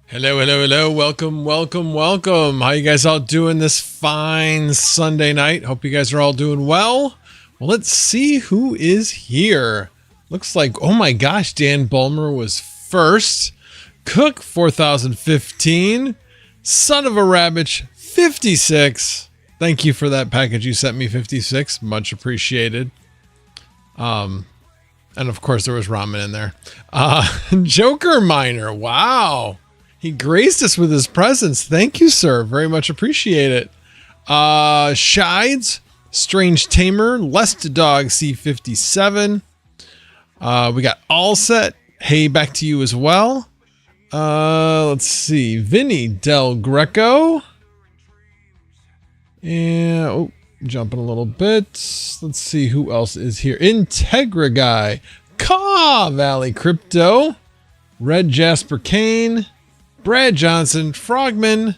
Hello, hello, hello. Welcome, welcome, welcome. How you guys all doing this fine Sunday night? Hope you guys are all doing well. Well, let's see who is here. Looks like, oh my gosh, Dan Bulmer was first. Cook 4015. Son of a Rabbit 56. Thank you for that package you sent me, 56. Much appreciated. And of course there was ramen in there. Joker Miner. Wow. He graced us with his presence. Thank you, sir. Very much appreciate it. Shides, Strange Tamer, Lest Dog C57. We got All Set. Hey, back to you as well. Let's see. Vinny Del Greco. And oh, jumping a little bit. Let's see who else is here. Integra Guy. Caw Valley Crypto. Red Jasper Kane. Brad Johnson, Frogman,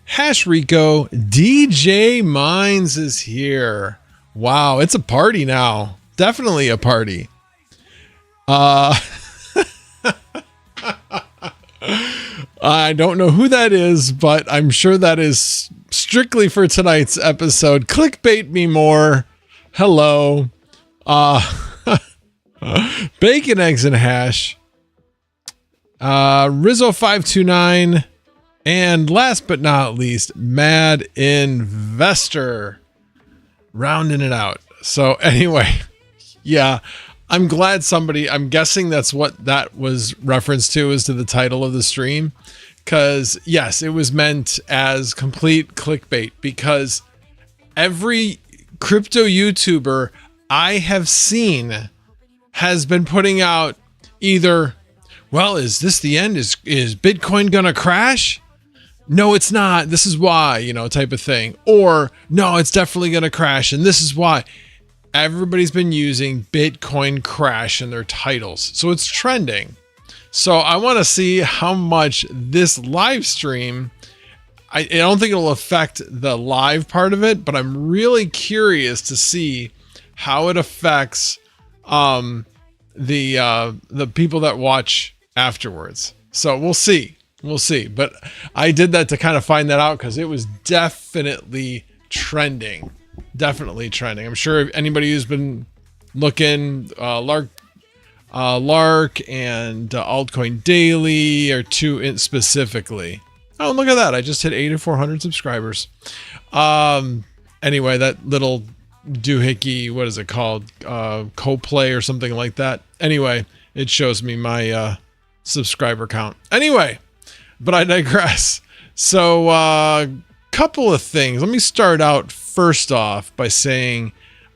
Hash Rico, DJ Mines is here. Wow, it's a party now. Definitely a party. I don't know who that is, but I'm sure that is strictly for tonight's episode. Clickbait me more. Hello. Bacon, Eggs, and Hash. Rizzo 529, and last but not least, Mad Investor, rounding it out. So anyway, yeah, I'm glad I'm guessing that's what that was referenced to, as to the title of the stream, because yes, it was meant as complete clickbait, because every crypto YouTuber I have seen has been putting out either, well, is this the end? Is Bitcoin gonna crash? No, it's not. This is why, type of thing. Or no, it's definitely gonna crash, and this is why. Everybody's been using Bitcoin crash in their titles, so it's trending. So I want to see how much this live stream. I don't think it'll affect the live part of it, but I'm really curious to see how it affects the people that watch afterwards. So we'll see. But I did that to kind of find that out, because it was definitely trending. I'm sure if anybody who's been looking, Lark and Altcoin Daily are two specifically. Oh, look at that. I just hit 8,400 subscribers. Anyway, that little doohickey, what is it called? ColoPlay or something like that. Anyway, it shows me my subscriber count. Anyway, but I digress. So couple of things. Let me start out first off by saying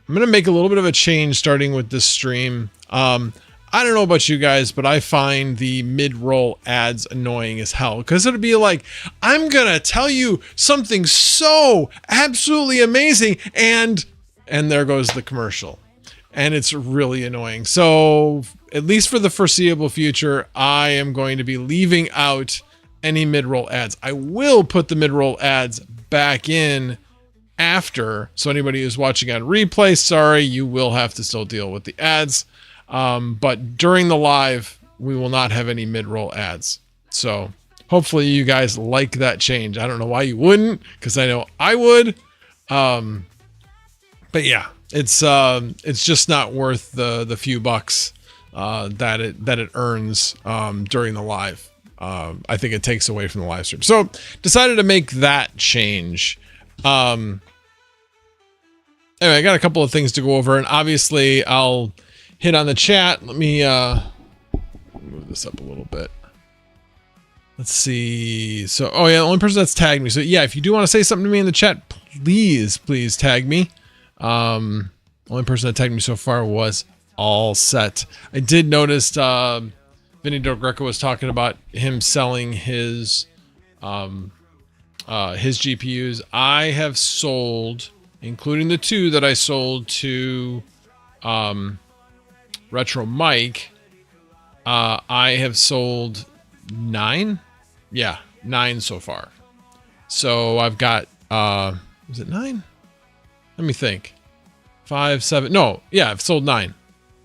I'm going to make a little bit of a change starting with this stream. I don't know about you guys, but I find the mid-roll ads annoying as hell, because it'll be like, I'm going to tell you something so absolutely amazing, and there goes the commercial. and it's really annoying. So at least for the foreseeable future, I am going to be leaving out any mid-roll ads. I will put the mid-roll ads back in after. So anybody who's watching on replay, sorry, you will have to still deal with the ads. But during the live, we will not have any mid-roll ads. So hopefully you guys like that change. I don't know why you wouldn't, because I know I would. But yeah, it's just not worth the few bucks that it earns during the live. I think it takes away from the live stream. So decided to make that change. Anyway, I got a couple of things to go over, and obviously I'll hit on the chat. Let me move this up a little bit. Let's see. So, oh yeah, the only person that's tagged me. So yeah, if you do want to say something to me in the chat, please tag me. Only person that tagged me so far was All Set. I did notice Vinny Del Greco was talking about him selling his GPUs. I have sold, including the 2 that I sold to Retro Mike, I have sold 9. Yeah, 9 so far. So I've got, is it 9? Let me think. 5, 7. No, yeah, I've sold 9.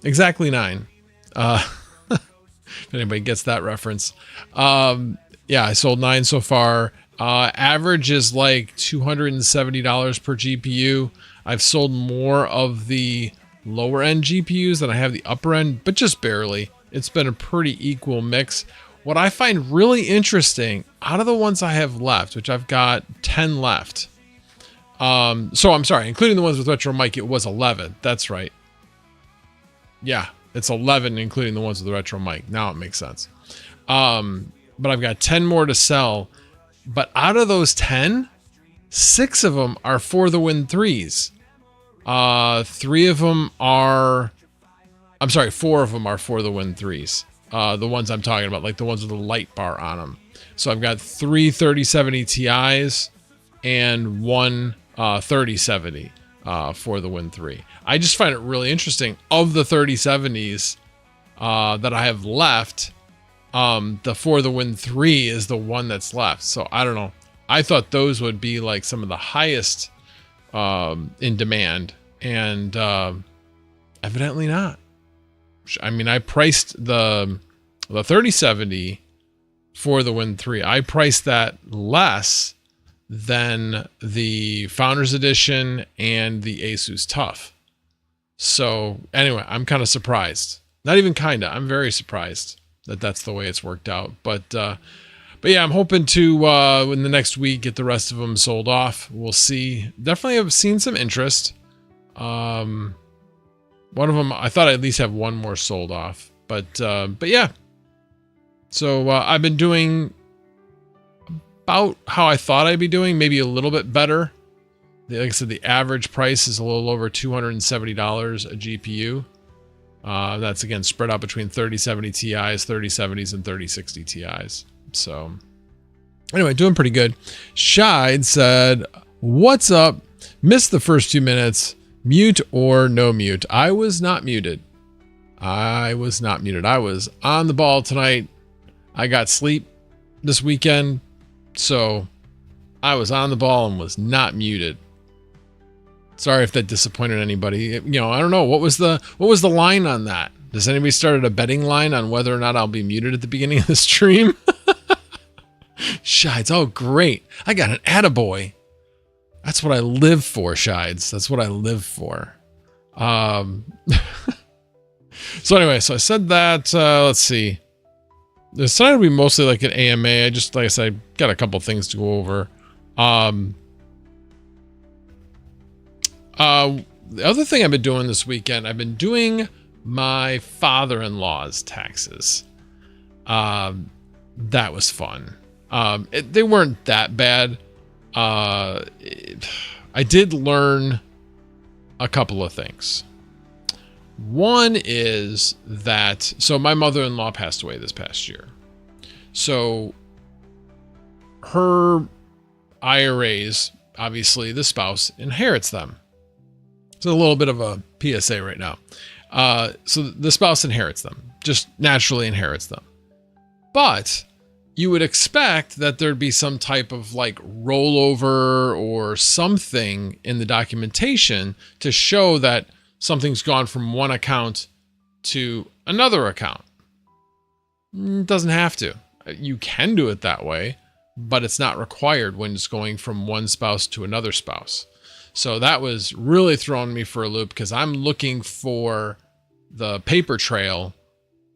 Exactly 9. If anybody gets that reference. Yeah, I sold 9 so far. Average is like $270 per GPU. I've sold more of the lower end GPUs than I have the upper end, but just barely. It's been a pretty equal mix. What I find really interesting, out of the ones I have left, which I've got 10 left. So I'm sorry, including the ones with Retro Mike, it was 11. That's right. Yeah, it's 11, including the ones with the Retro Mike. Now it makes sense. But I've got 10 more to sell. But out of those 10, 6 of them are for the Win 3s. 3 of them are... I'm sorry, 4 of them are for the Win 3s. The ones I'm talking about, like the ones with the light bar on them. So I've got 3 3070 Ti's and 1 3070 for the Win 3. I just find it really interesting. Of the 3070s that I have left, the for the Win 3 is the one that's left. So I don't know. I thought those would be like some of the highest in demand, and evidently not. I mean, I priced the 3070 for the Win 3. I priced that less than the Founders Edition and the Asus TUF. So anyway, I'm kind of surprised. Not even kind of. I'm very surprised that that's the way it's worked out. But yeah, I'm hoping to in the next week get the rest of them sold off. We'll see. Definitely have seen some interest. One of them, I thought I'd at least have one more sold off, but yeah. So I've been doing about how I thought I'd be doing, maybe a little bit better. Like I said, the average price is a little over $270 a GPU. That's again spread out between 3070 Ti's, 3070s, and 3060 Ti's. So anyway, doing pretty good. Shide said, "What's up? Missed the first 2 minutes. Mute or no mute?" I was not muted. I was on the ball tonight. I got sleep this weekend, so I was on the ball and was not muted. Sorry if that disappointed anybody. You know, I don't know. What was the line on that? Does anybody started a betting line on whether or not I'll be muted at the beginning of the stream? Shides. Oh, great. I got an attaboy. That's what I live for, Shides. That's what I live for. So anyway, so I said that, let's see. This tonight will be mostly like an AMA. I just, like I said, got a couple things to go over. The other thing I've been doing this weekend, I've been doing my father-in-law's taxes. That was fun. They weren't that bad. I did learn a couple of things. One is that, so my mother-in-law passed away this past year. So her IRAs, obviously the spouse inherits them. It's a little bit of a PSA right now. So the spouse inherits them, just naturally inherits them. But you would expect that there'd be some type of like rollover or something in the documentation to show that something's gone from one account to another account. It doesn't have to. You can do it that way, but it's not required when it's going from one spouse to another spouse. So that was really throwing me for a loop because I'm looking for the paper trail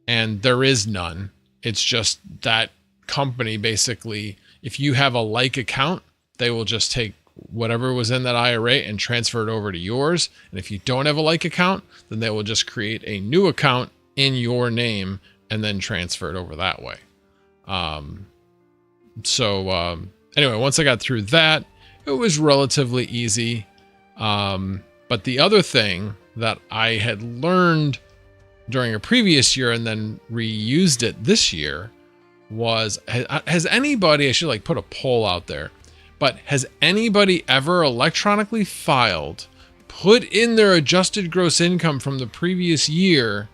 and there is none. It's just that company basically, if you have a like account, they will just take whatever was in that IRA and transfer it over to yours. And if you don't have a like account, then they will just create a new account in your name and then transfer it over that way. Anyway, once I got through that, it was relatively easy. But the other thing that I had learned during a previous year and then reused it this year was, has anybody, I should like put a poll out there, but has anybody ever electronically filed, put in their adjusted gross income from the previous year,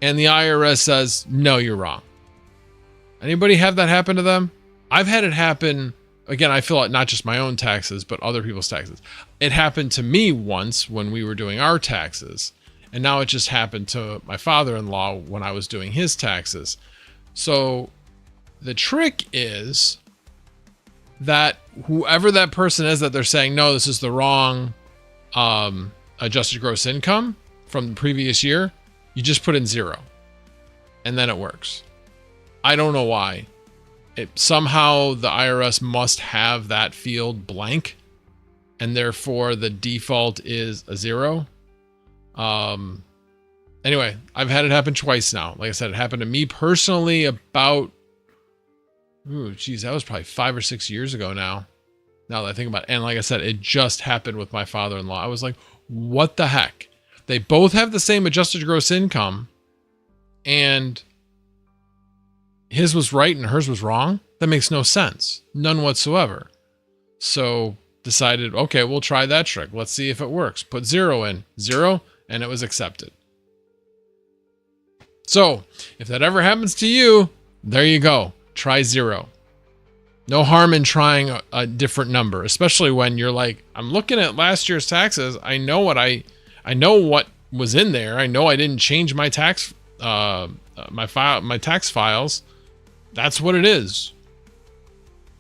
and the IRS says, no, you're wrong? Anybody have that happen to them? I've had it happen. Again, I fill out not just my own taxes, but other people's taxes. It happened to me once when we were doing our taxes. And now it just happened to my father-in-law when I was doing his taxes. So the trick is that whoever that person is that they're saying, no, this is the wrong adjusted gross income from the previous year, you just put in 0 and then it works. I don't know why. Somehow the IRS must have that field blank and therefore the default is a 0. Anyway, I've had it happen twice now. Like I said, it happened to me personally about, that was probably 5 or 6 years ago now. Now that I think about it. And like I said, it just happened with my father-in-law. I was like, what the heck? They both have the same adjusted gross income and his was right and hers was wrong. That makes no sense. None whatsoever. So decided, okay, we'll try that trick. Let's see if it works. Put 0 in, 0, and it was accepted. So if that ever happens to you, there you go. Try 0. No harm in trying a different number, especially when you're like, I'm looking at last year's taxes. I know what was in there. I know I didn't change my tax, my tax files. That's what it is.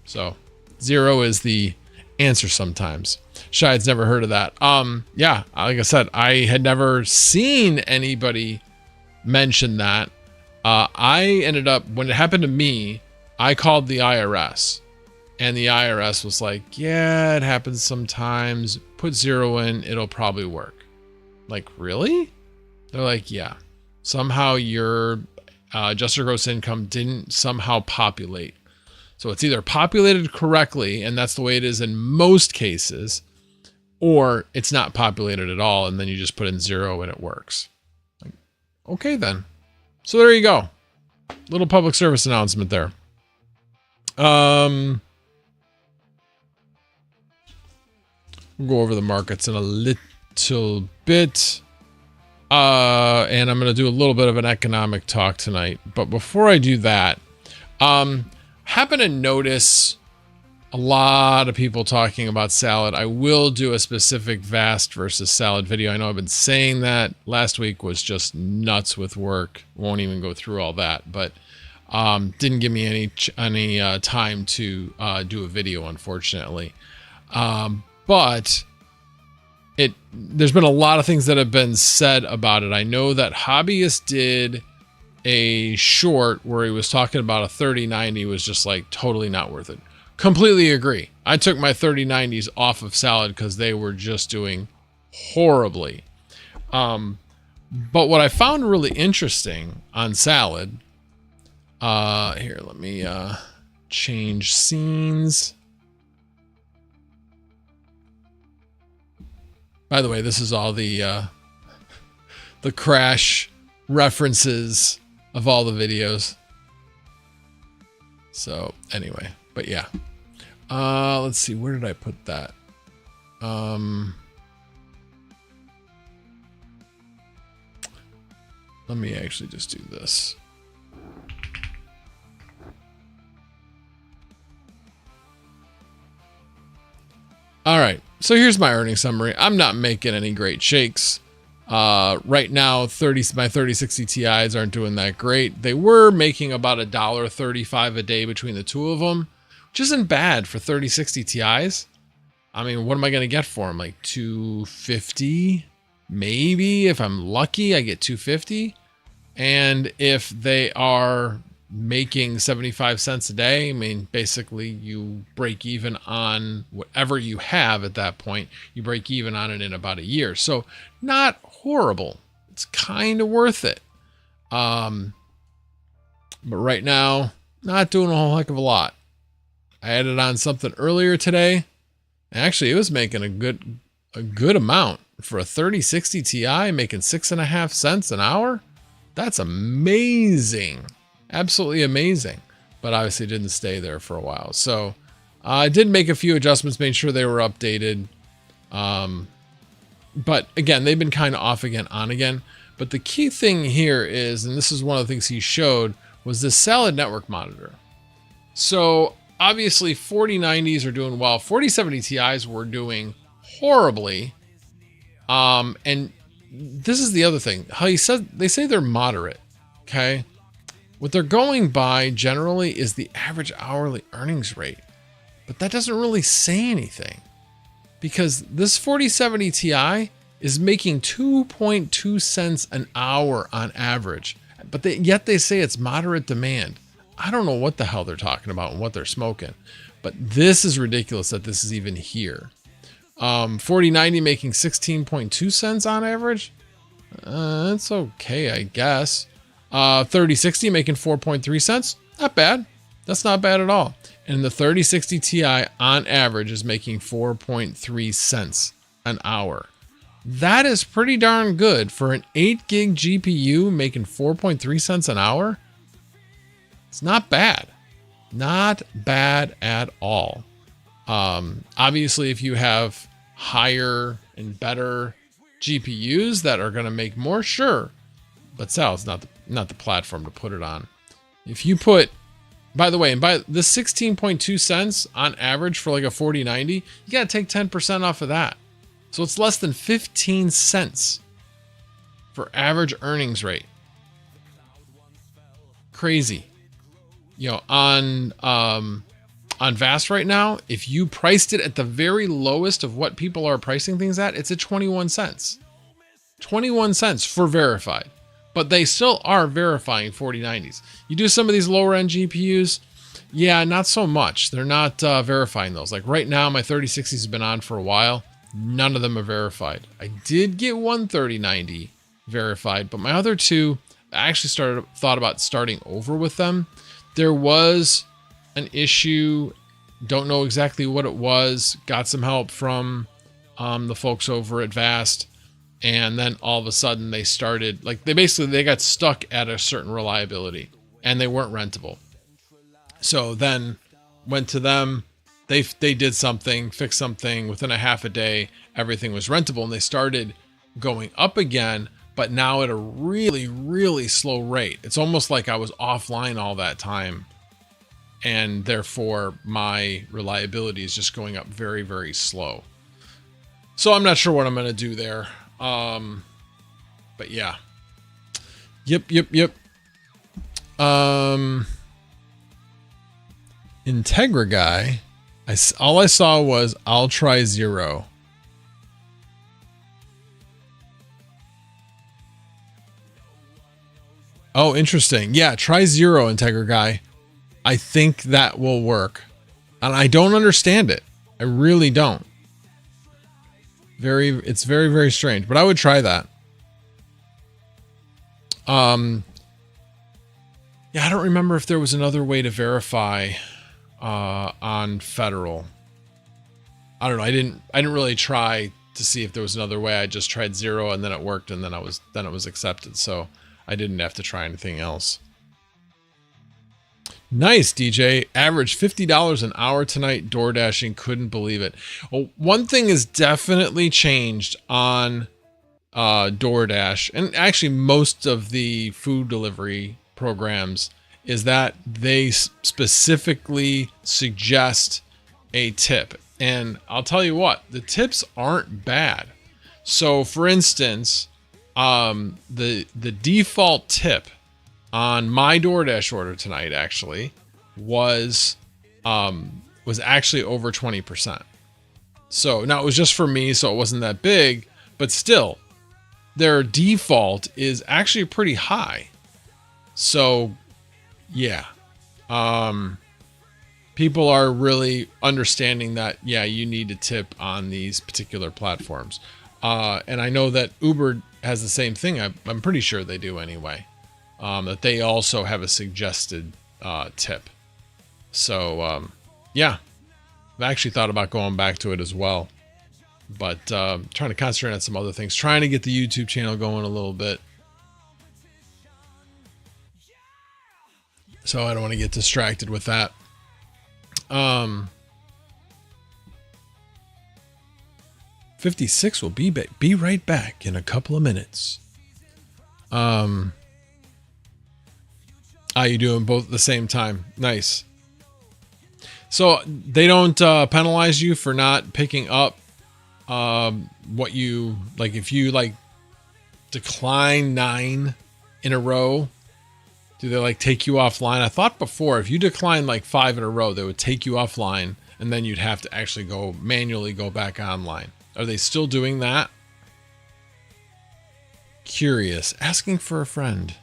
So 0 is the answer sometimes. Shide's never heard of that. Yeah, like I said, I had never seen anybody mention that. I ended up, when it happened to me, I called the IRS and the IRS was like, yeah, it happens sometimes. Put 0 in, it'll probably work. Like, really? They're like, yeah, somehow your adjusted gross income didn't somehow populate. So it's either populated correctly, and that's the way it is in most cases, or it's not populated at all, and then you just put in 0 and it works. Like, okay, then. So there you go. Little public service announcement there. We'll go over the markets in a little bit. And I'm going to do a little bit of an economic talk tonight. But before I do that, happen to notice a lot of people talking about salad. I will do a specific vast versus salad video. I know I've been saying that. Last week was just nuts with work. Won't even go through all that, but didn't give me any time to do a video, unfortunately. But there's been a lot of things that have been said about it. I know that Hobbyist did a short where he was talking about a 3090 was just like totally not worth it. Completely agree. I took my 3090s off of salad because they were just doing horribly. But what I found really interesting on salad, here, let me change scenes. By the way, this is all the crash references of all the videos. So anyway, but yeah. Let's see, where did I put that? Let me actually just do this. All right, so here's my earnings summary. I'm not making any great shakes. Right now, my 3060 Ti's aren't doing that great. They were making about $1.35 a day between the two of them, which isn't bad for 3060 Ti's. I mean, what am I going to get for them? Like $250? Maybe if I'm lucky, I get $250. And if they are making 75 cents a day, I mean, basically you break even on whatever you have at that point. You break even on it in about a year. So not horrible. It's kind of worth it. But right now, not doing a whole heck of a lot. I added on something earlier today. Actually, it was making a good amount for a 3060 Ti, making 6.5 cents an hour. That's amazing. Absolutely amazing. But obviously didn't stay there for a while. So I did make a few adjustments, made sure they were updated. But again, they've been kind of off again, on again. But the key thing here is, and this is one of the things he showed, was this Salad Network monitor. So obviously 4090s are doing well. 4070 Ti's were doing horribly. And this is the other thing. How he said, they say they're moderate. Okay. What they're going by generally is the average hourly earnings rate, but that doesn't really say anything because this 4070 Ti is making 2.2 cents an hour on average, but yet they say it's moderate demand. I don't know what the hell they're talking about and what they're smoking, but this is ridiculous that this is even here. 4090 making 16.2 cents on average. That's okay, I guess. 3060 making 4.3 cents. Not bad. That's not bad at all. And the 3060 Ti on average is making 4.3 cents an hour. That is pretty darn good for an 8 gig GPU making 4.3 cents an hour. It's not bad. Not bad at all. Obviously, if you have higher and better GPUs that are going to make more, sure. But Sal is not the platform to put it on. If you put, by the way, and by the 16.2 cents on average for like a 4090, you got to take 10% off of that. So it's less than 15 cents for average earnings rate. Crazy. You know, on Vast right now, if you priced it at the very lowest of what people are pricing things at, it's at 21 cents. 21 cents for verified. But they still are verifying 4090s. You do some of these lower end GPUs, yeah, not so much. They're not verifying those. Like right now, my 3060s has been on for a while. None of them are verified. I did get one 3090 verified, but my other two, I actually thought about starting over with them. There was an issue. Don't know exactly what it was. Got some help from the folks over at Vast. And then all of a sudden they started, like they got stuck at a certain reliability and they weren't rentable. So then went to them. They did something, fixed something within a half a day. Everything was rentable and they started going up again, but now at a really, really slow rate. It's almost like I was offline all that time. And therefore my reliability is just going up very, very slow. So I'm not sure what I'm going to do there. But yeah. Yep. Integra guy. All I saw was I'll try 0. Oh, interesting. Yeah, try 0, Integra guy. I think that will work. And I don't understand it. I really don't. It's very, very strange, but I would try that. Yeah, I don't remember if there was another way to verify on Federal. I don't know. I didn't really try to see if there was another way. I just tried 0 and then it worked and then it was accepted. So I didn't have to try anything else. Nice, DJ. Average $50 an hour tonight. Door dashing. Couldn't believe it. Well, one thing has definitely changed on DoorDash, and actually most of the food delivery programs, is that they specifically suggest a tip. And I'll tell you what, the tips aren't bad. So for instance, the default tip on my DoorDash order tonight actually was actually over 20%. So now it was just for me, so it wasn't that big, but still their default is actually pretty high. So yeah, people are really understanding that, yeah, you need to tip on these particular platforms. And I know that Uber has the same thing. I'm pretty sure they do anyway, that they also have a suggested tip. So yeah, I've actually thought about going back to it as well, but trying to concentrate on some other things, trying to get the YouTube channel going a little bit. So I don't want to get distracted with that. 56 will be right back in a couple of minutes. You doing both at the same time? Nice. So they don't penalize you for not picking up what you like. If you like decline 9 in a row, do they like take you offline? I thought before, if you decline like 5 in a row, they would take you offline, and then you'd have to actually manually go back online. Are they still doing that? Curious. Asking for a friend.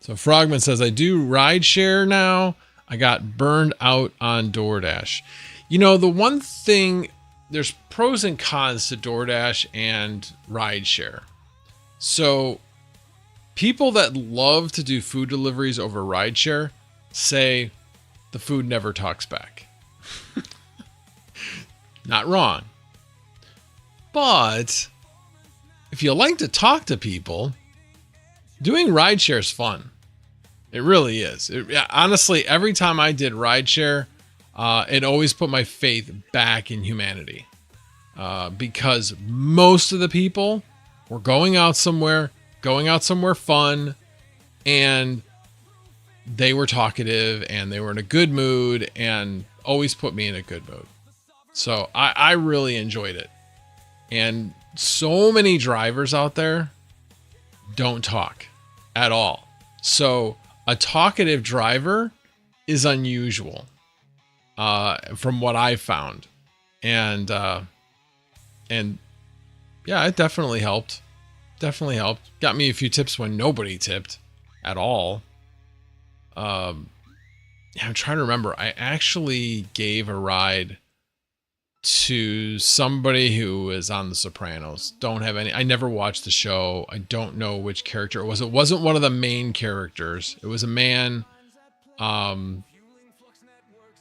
So Frogman says, I do rideshare now. I got burned out on DoorDash. You know, the one thing, there's pros and cons to DoorDash and rideshare. So people that love to do food deliveries over rideshare say the food never talks back. Not wrong. But if you like to talk to people, doing rideshare is fun. It really is. Honestly, every time I did rideshare, it always put my faith back in humanity. Because most of the people were going out somewhere fun, and they were talkative and they were in a good mood and always put me in a good mood. So I really enjoyed it. And so many drivers out there don't talk at all. So a talkative driver is unusual, from what I found. And yeah, it definitely helped. Definitely helped. Got me a few tips when nobody tipped at all. Yeah, I'm trying to remember. I actually gave a ride to somebody who was on The Sopranos. Don't have any. I never watched the show. I don't know which character it was. It wasn't one of the main characters. It was a man. Yeah,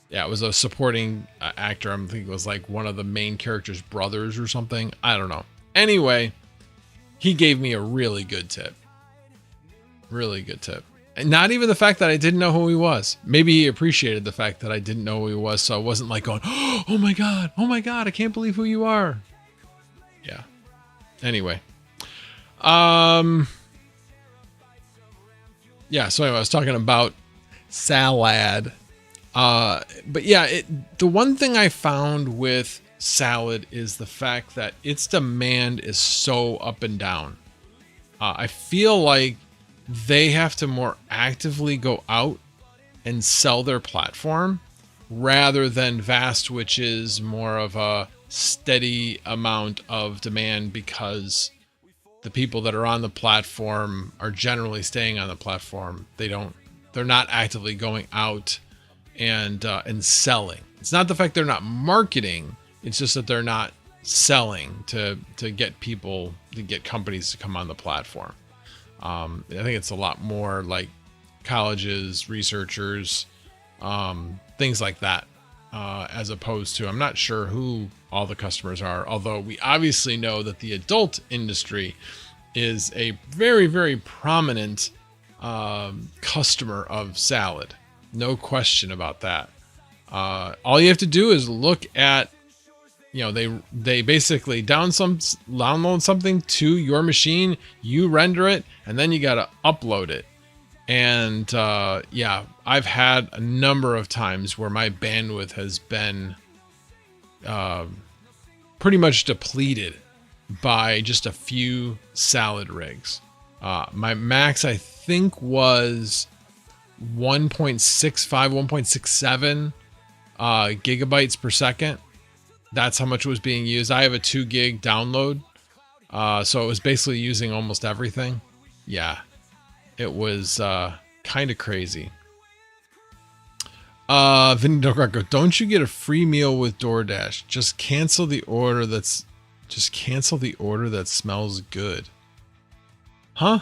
it was a supporting actor. I'm thinking it was like one of the main character's brothers or something. I don't know. Anyway, he gave me a really good tip. Really good tip. And not even the fact that I didn't know who he was. Maybe he appreciated the fact that I didn't know who he was, so I wasn't like going, oh my God, I can't believe who you are. Yeah. Anyway. Yeah, so anyway, I was talking about salad. But yeah, the one thing I found with salad is the fact that its demand is so up and down. I feel like they have to more actively go out and sell their platform rather than Vast, which is more of a steady amount of demand because the people that are on the platform are generally staying on the platform. They're not actively going out and selling. It's not the fact they're not marketing. It's just that they're not selling to get people, to get companies to come on the platform. I think it's a lot more like colleges, researchers, things like that, as opposed to, I'm not sure who all the customers are, although we obviously know that the adult industry is a very, very prominent customer of salad. No question about that. All you have to do is look at you know, they basically download something to your machine, you render it, and then you got to upload it. And yeah, I've had a number of times where my bandwidth has been pretty much depleted by just a few salad rigs. My max, I think, was 1.65, 1.67 gigabytes per second. That's how much was being used. I have a 2 gig download. So it was basically using almost everything. Yeah, it was kind of crazy. Vinny Del Greco, don't you get a free meal with DoorDash? Just cancel the order that smells good. Huh?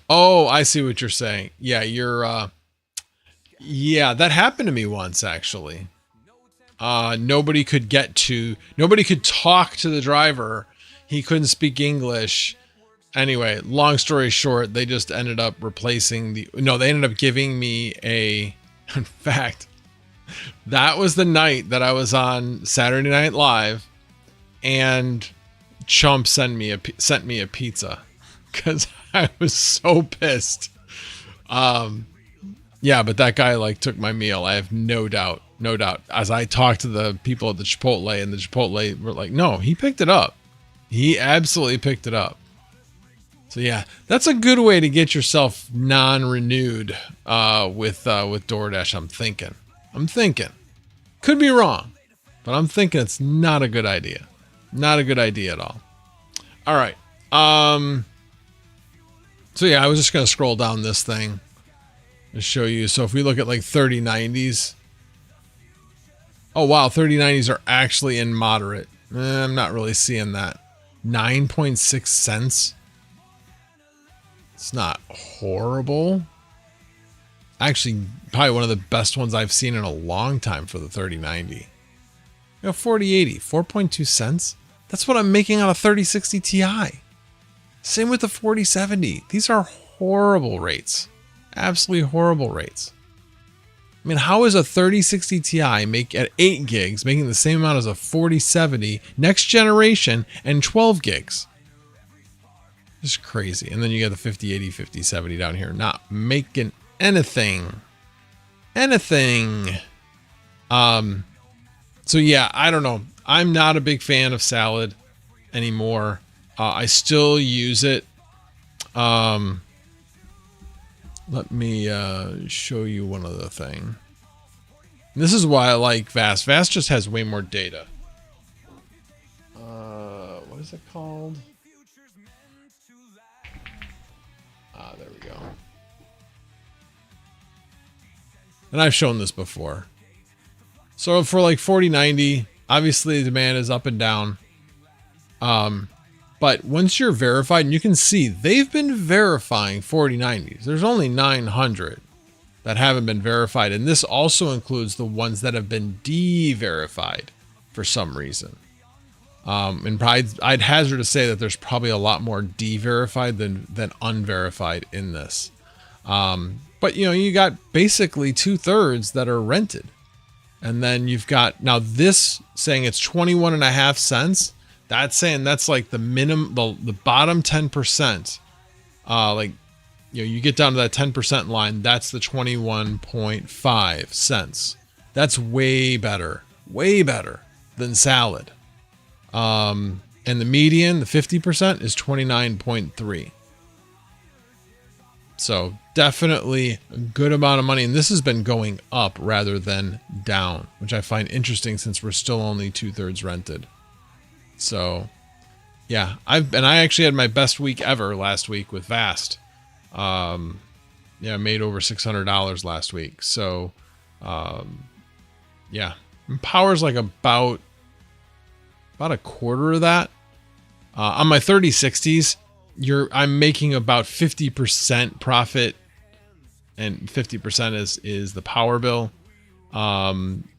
Oh, I see what you're saying. Yeah, yeah, that happened to me once, actually. Nobody could talk to the driver. He couldn't speak English. Anyway, long story short, they just ended up replacing they ended up giving me in fact, that was the night that I was on Saturday Night Live and Chump sent me a pizza because I was so pissed. Yeah, but that guy like took my meal. I have no doubt. As I talked to the people at the Chipotle, and the Chipotle were like, no, he picked it up. He absolutely picked it up. So yeah, that's a good way to get yourself non-renewed with DoorDash. I'm thinking. Could be wrong, but I'm thinking it's not a good idea. Not a good idea at all. All right. So yeah, I was just gonna scroll down this thing to show you. So if we look at like 3090s. Oh wow, 3090s are actually in moderate. I'm not really seeing that. 9.6 cents. It's not horrible. Actually, probably one of the best ones I've seen in a long time for the 3090. You know, 4080, 4.2 cents. That's what I'm making on a 3060 Ti. Same with the 4070. These are horrible rates. Absolutely horrible rates. I mean, how is a 3060 Ti make at 8 gigs making the same amount as a 4070 next generation and 12 gigs? Just crazy. And then you got the 5080, 5070 down here, not making anything. So yeah, I don't know. I'm not a big fan of salad anymore. I still use it. Let me show you one other thing. This is why I like Vast. Vast just has way more data. What is it called? There we go. And I've shown this before. So for like 4090, obviously the demand is up and down. But once you're verified, and you can see they've been verifying 4090s. There's only 900 that haven't been verified. And this also includes the ones that have been de-verified for some reason. And I'd hazard to say that there's probably a lot more de-verified than unverified in this. But you know, you got basically 2/3 that are rented. And then you've got, now this saying it's 21.5 cents. That's saying that's like the minimum, the bottom 10%. Like, you know, you get down to that 10% line, that's the 21.5 cents. That's way better than salad. And the median, the 50% is 29.3. So definitely a good amount of money. And this has been going up rather than down, which I find interesting since we're still only 2/3 rented. So yeah, I actually had my best week ever last week with Vast. Yeah, I made over $600 last week. So, yeah, and power's like about a quarter of that. On my 3060s, I'm making about 50% profit, and 50% is the power bill.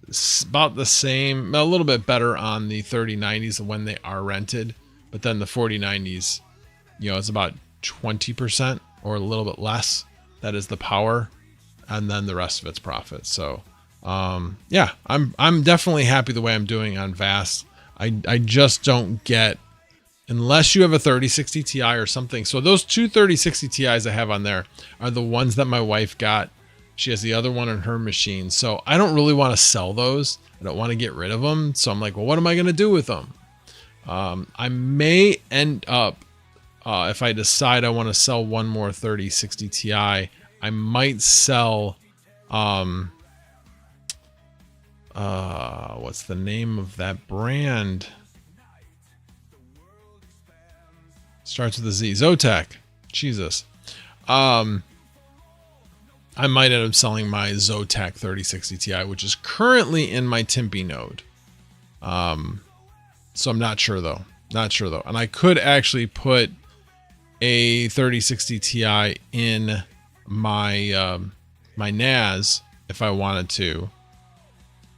It's about the same, a little bit better on the 3090s when they are rented, but then the 4090s, you know, it's about 20% or a little bit less. That is the power, and then the rest of it's profit. So Yeah, I'm definitely happy the way I'm doing on VAST. I just don't get, unless you have a 3060 Ti or something. So those two 3060 Ti's I have on there are the ones that my wife got. She has the other one on her machine. So I don't really want to sell those. I don't want to get rid of them. So I'm like, well, what am I going to do with them? I may end up, if I decide I want to sell one more 3060 Ti, I might sell, what's the name of that brand? Starts with a Z. Zotac. Jesus. I might end up selling my Zotac 3060 Ti, which is currently in my Tempe node. So I'm not sure though. Not sure though. And I could actually put a 3060 Ti in my my NAS if I wanted to.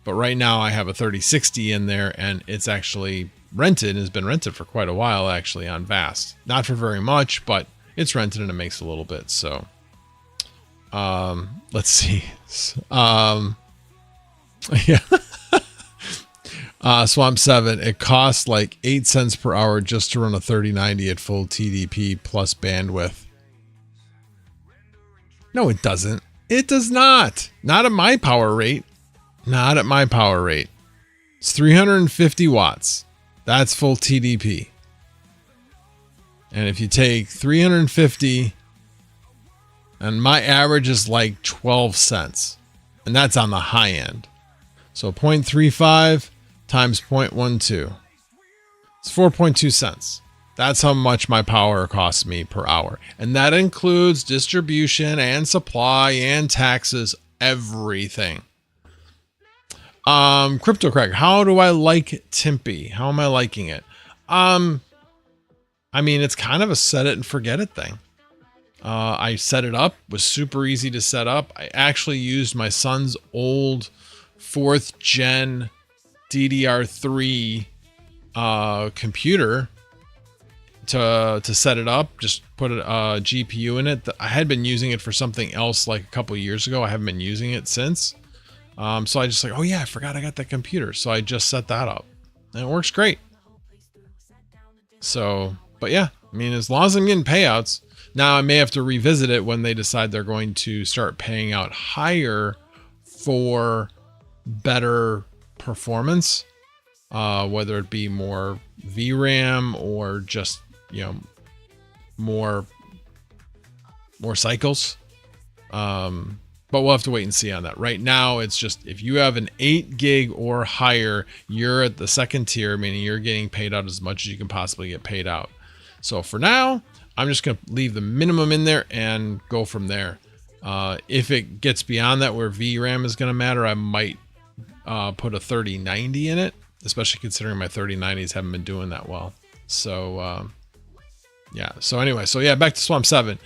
But right now I have a 3060 in there, and it's actually rented. Has been rented for quite a while actually on VAST. Not for very much, but it's rented and it makes a little bit. So let's see. Yeah. Swamp 7, it costs like 8 cents per hour just to run a 3090 at full TDP plus bandwidth. No, it doesn't. It does not. Not at my power rate. Not at my power rate. It's 350 watts. That's full TDP. And if you take 350, and my average is like 12 cents, and that's on the high end. So 0.35 times 0.12. It's 4.2 cents. That's how much my power costs me per hour. And that includes distribution and supply and taxes, everything. Crypto Crack, how do I like Tempe? How am I liking it? I mean, it's kind of a set it and forget it thing. I set it up, was super easy to set up. I actually used my son's old 4th gen DDR3 computer to set it up. Just put a GPU in it. I had been using it for something else like a couple years ago. I haven't been using it since. So I just like, oh yeah, I forgot I got that computer. So I just set that up and it works great. So, but yeah, I mean, as long as I'm getting payouts, now I may have to revisit it when they decide they're going to start paying out higher for better performance, whether it be more VRAM or just, you know, more cycles. But we'll have to wait and see on that. Right now, it's just if you have an 8 gig or higher, you're at the second tier, meaning you're getting paid out as much as you can possibly get paid out. So for now, I'm just going to leave the minimum in there and go from there. If it gets beyond that where VRAM is going to matter, I might put a 3090 in it, especially considering my 3090s haven't been doing that well. So yeah. So anyway, so yeah, back to Swamp 7.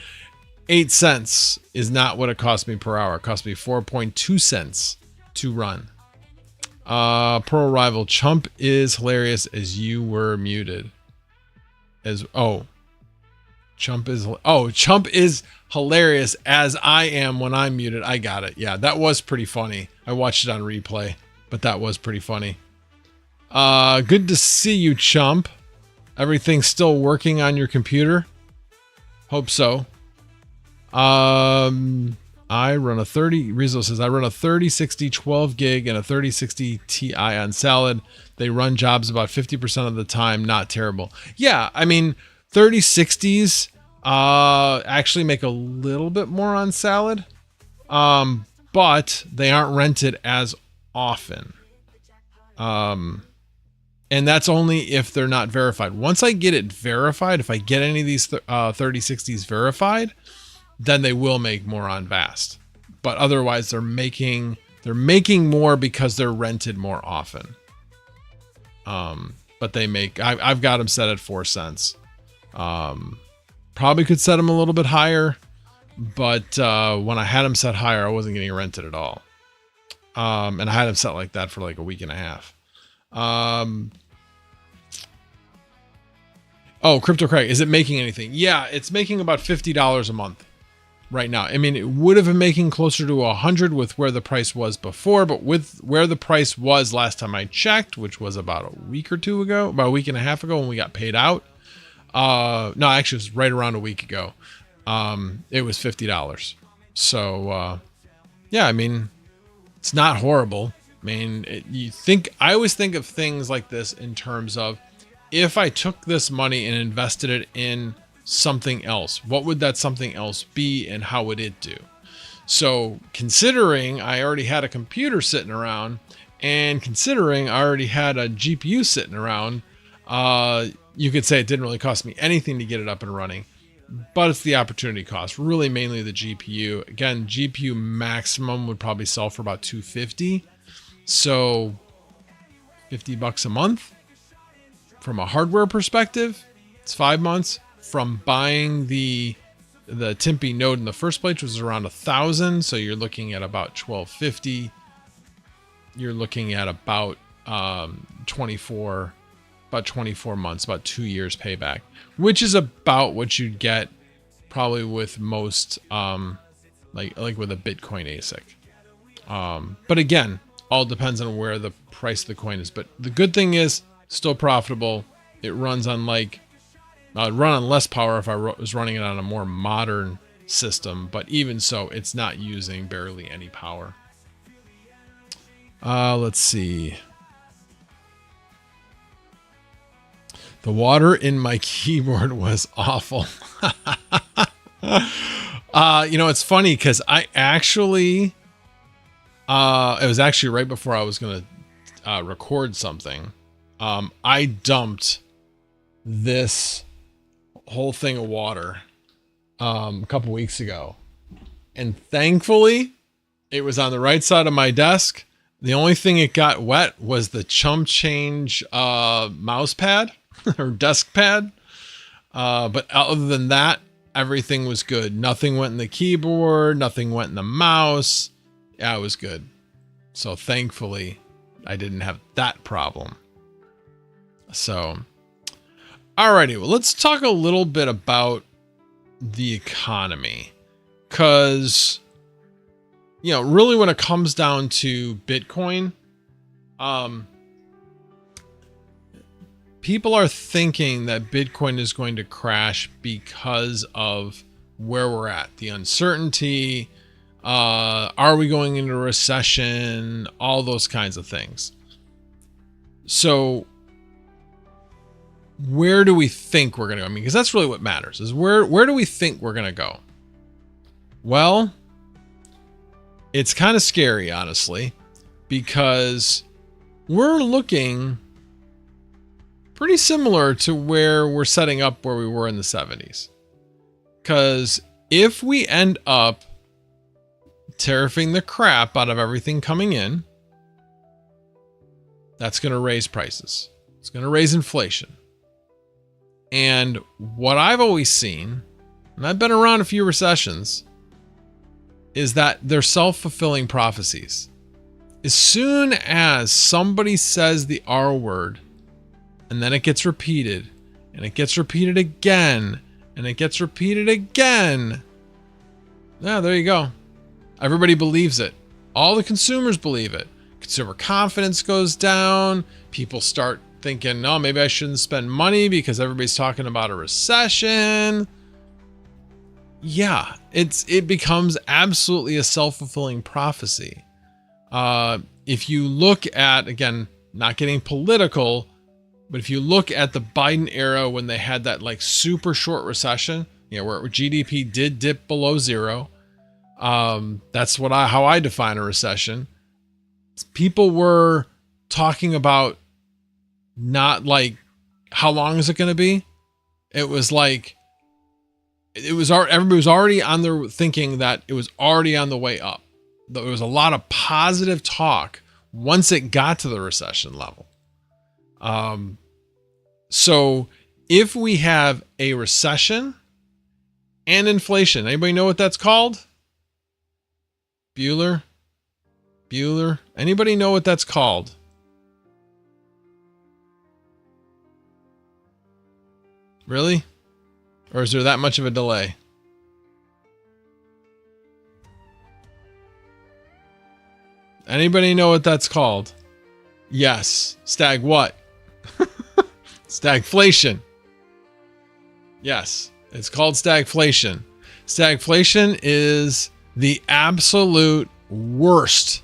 8 cents is not what it cost me per hour. It cost me 4.2 cents to run. Pearl Rival, Chump is hilarious as you were muted. Chump is hilarious as I am when I'm muted. I got it. Yeah, that was pretty funny. I watched it on replay, but that was pretty funny. Good to see you, Chump. Everything's still working on your computer? Hope so. I run a 30, Rizzo says, I run a 3060 12 gig and a 3060 Ti on Salad. They run jobs about 50% of the time. Not terrible. Yeah. I mean, 3060s, actually make a little bit more on Salad. But they aren't rented as often. And that's only if they're not verified. Once I get it verified, if I get any of these 3060s verified, then they will make more on VAST. But otherwise, they're making more because they're rented more often. But they make, I've got them set at 4 cents. Probably could set them a little bit higher, but when I had them set higher, I wasn't getting rented at all. And I had them set like that for like a week and a half. Oh, Crypto Craig, is it making anything? Yeah, it's making about $50 a month. right now. I mean, it would have been making closer to 100 with where the price was before, but with where the price was last time I checked, which was about a week or two ago, about a week and a half ago when we got paid out. No, actually it was right around a week ago. It was $50. So, yeah, I mean, it's not horrible. I mean, I always think of things like this in terms of, if I took this money and invested it in something else, what would that something else be and how would it do? So considering I already had a computer sitting around and considering I already had a GPU sitting around, you could say it didn't really cost me anything to get it up and running, but it's the opportunity cost, really mainly the GPU. Again, GPU maximum would probably sell for about $250. So $50 a month. From a hardware perspective, it's 5 months. From buying the Tempe node in the first place, which was around $1,000, so you're looking at about $1,250. You're looking at about 24 months, about 2 years payback, which is about what you'd get probably with most like with a Bitcoin ASIC. But again, all depends on where the price of the coin is. But the good thing is, still profitable. It runs on I'd run on less power if I was running it on a more modern system, but even so, it's not using barely any power. Let's see. The water in my keyboard was awful. It's funny because I actually, it was actually right before I was going to record something. I dumped this whole thing of water a couple weeks ago, and thankfully it was on the right side of my desk. The only thing it got wet was the chump change mouse pad or desk pad, but other than that, everything was good. Nothing went in the keyboard, nothing went in the mouse. Yeah, it was good. So thankfully I didn't have that problem. So, alrighty, well, let's talk a little bit about the economy, because, really when it comes down to Bitcoin, people are thinking that Bitcoin is going to crash because of where we're at, the uncertainty, are we going into a recession, all those kinds of things. So, where do we think we're going to go? I mean, because that's really what matters, is where do we think we're going to go? Well, it's kind of scary, honestly, because we're looking pretty similar to where we're setting up where we were in the 70s. Because if we end up tariffing the crap out of everything coming in, that's going to raise prices. It's going to raise inflation. And what I've always seen, and I've been around a few recessions, is that they're self-fulfilling prophecies. As soon as somebody says the R word, and then it gets repeated, and it gets repeated again, and it gets repeated again, yeah, there you go. Everybody believes it. All the consumers believe it. Consumer confidence goes down. People start thinking, no, maybe I shouldn't spend money because everybody's talking about a recession. Yeah, it becomes absolutely a self-fulfilling prophecy. If you look at, again, not getting political, but if you look at the Biden era when they had that super short recession, where GDP did dip below zero. That's how I define a recession. People were talking about not how long is it going to be? It was everybody was already on their thinking that it was already on the way up. There was a lot of positive talk once it got to the recession level. So if we have a recession and inflation, anybody know what that's called? Bueller? Anybody know what that's called? Really? Or is there that much of a delay? Anybody know what that's called? Yes. Stag what? Stagflation. Yes, it's called stagflation. Stagflation is the absolute worst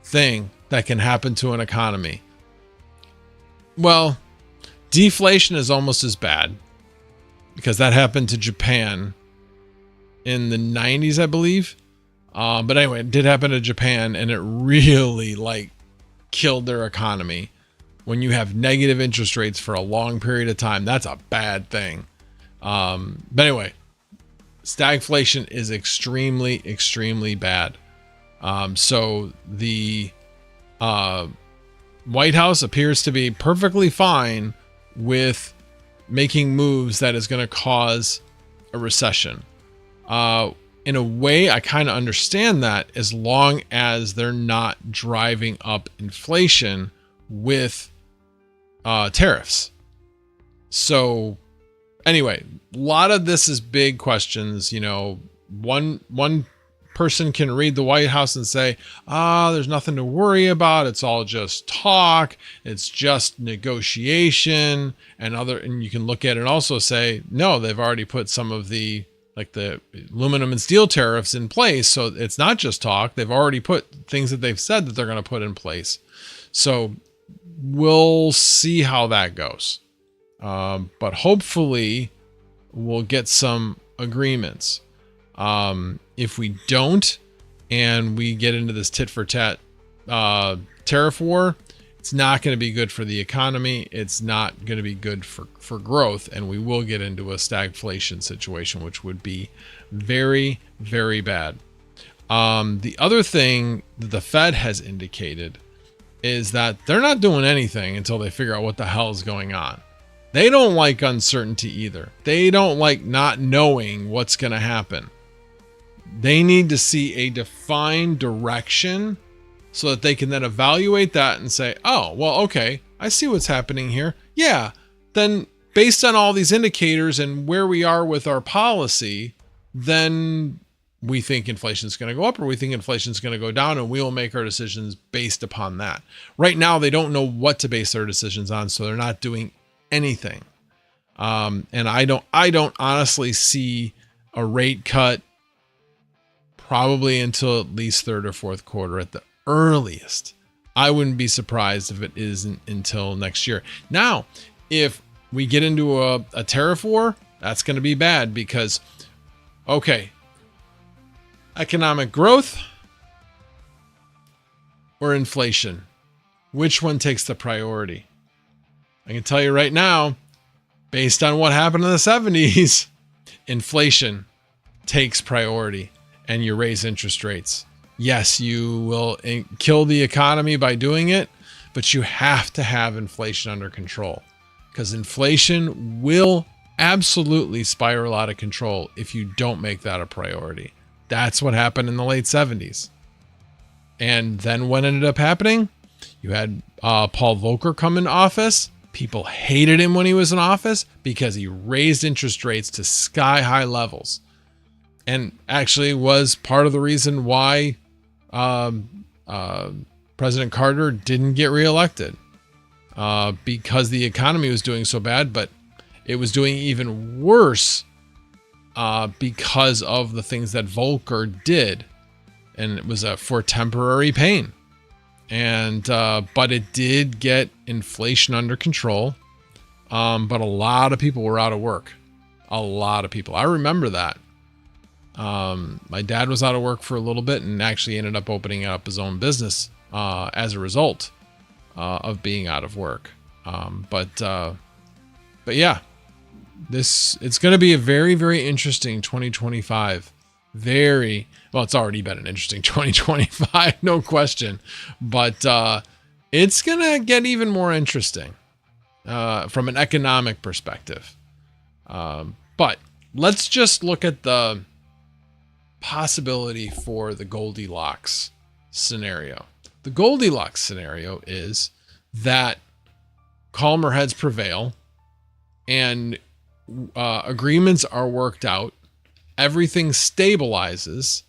thing that can happen to an economy. Well, deflation is almost as bad because that happened to Japan in the 90s, I believe. But anyway, it did happen to Japan, and it really killed their economy. When you have negative interest rates for a long period of time, that's a bad thing. But anyway, stagflation is extremely, extremely bad. So the White House appears to be perfectly fine with making moves that is going to cause a recession. In a way, I kind of understand that, as long as they're not driving up inflation with tariffs. So anyway, a lot of this is big questions. You know, one person can read the White House and say, there's nothing to worry about. It's all just talk. It's just negotiation. And you can look at it and also say, no, they've already put some of the aluminum and steel tariffs in place. So it's not just talk. They've already put things that they've said that they're going to put in place. So we'll see how that goes. But hopefully we'll get some agreements. If we don't, and we get into this tit for tat tariff war, it's not going to be good for the economy. It's not going to be good for growth. And we will get into a stagflation situation, which would be very, very bad. The other thing that the Fed has indicated is that they're not doing anything until they figure out what the hell is going on. They don't like uncertainty either. They don't like not knowing what's going to happen. They need to see a defined direction so that they can then evaluate that and say, oh, well, okay, I see what's happening here. Yeah, then based on all these indicators and where we are with our policy, then we think inflation is going to go up or we think inflation is going to go down, and we will make our decisions based upon that. Right now, they don't know what to base their decisions on, so they're not doing anything. And I don't honestly see a rate cut probably until at least third or fourth quarter at the earliest. I wouldn't be surprised if it isn't until next year. Now, if we get into a tariff war, that's going to be bad because, okay, economic growth or inflation, which one takes the priority? I can tell you right now, based on what happened in the 70s, inflation takes priority, and you raise interest rates. Yes, you will kill the economy by doing it, but you have to have inflation under control, because inflation will absolutely spiral out of control if you don't make that a priority. That's what happened in the late 70s. And then what ended up happening? You had Paul Volcker come in office. People hated him when he was in office because he raised interest rates to sky-high levels. And actually was part of the reason why President Carter didn't get reelected, because the economy was doing so bad, but it was doing even worse because of the things that Volcker did. And it was for temporary pain. And but it did get inflation under control. But a lot of people were out of work. A lot of people. I remember that. My dad was out of work for a little bit and actually ended up opening up his own business as a result of being out of work. But yeah, it's going to be a very, very interesting 2025. Well, it's already been an interesting 2025, no question. But it's going to get even more interesting from an economic perspective. But let's just look at the possibility for the Goldilocks scenario. The Goldilocks scenario is that calmer heads prevail and agreements are worked out, everything stabilizes,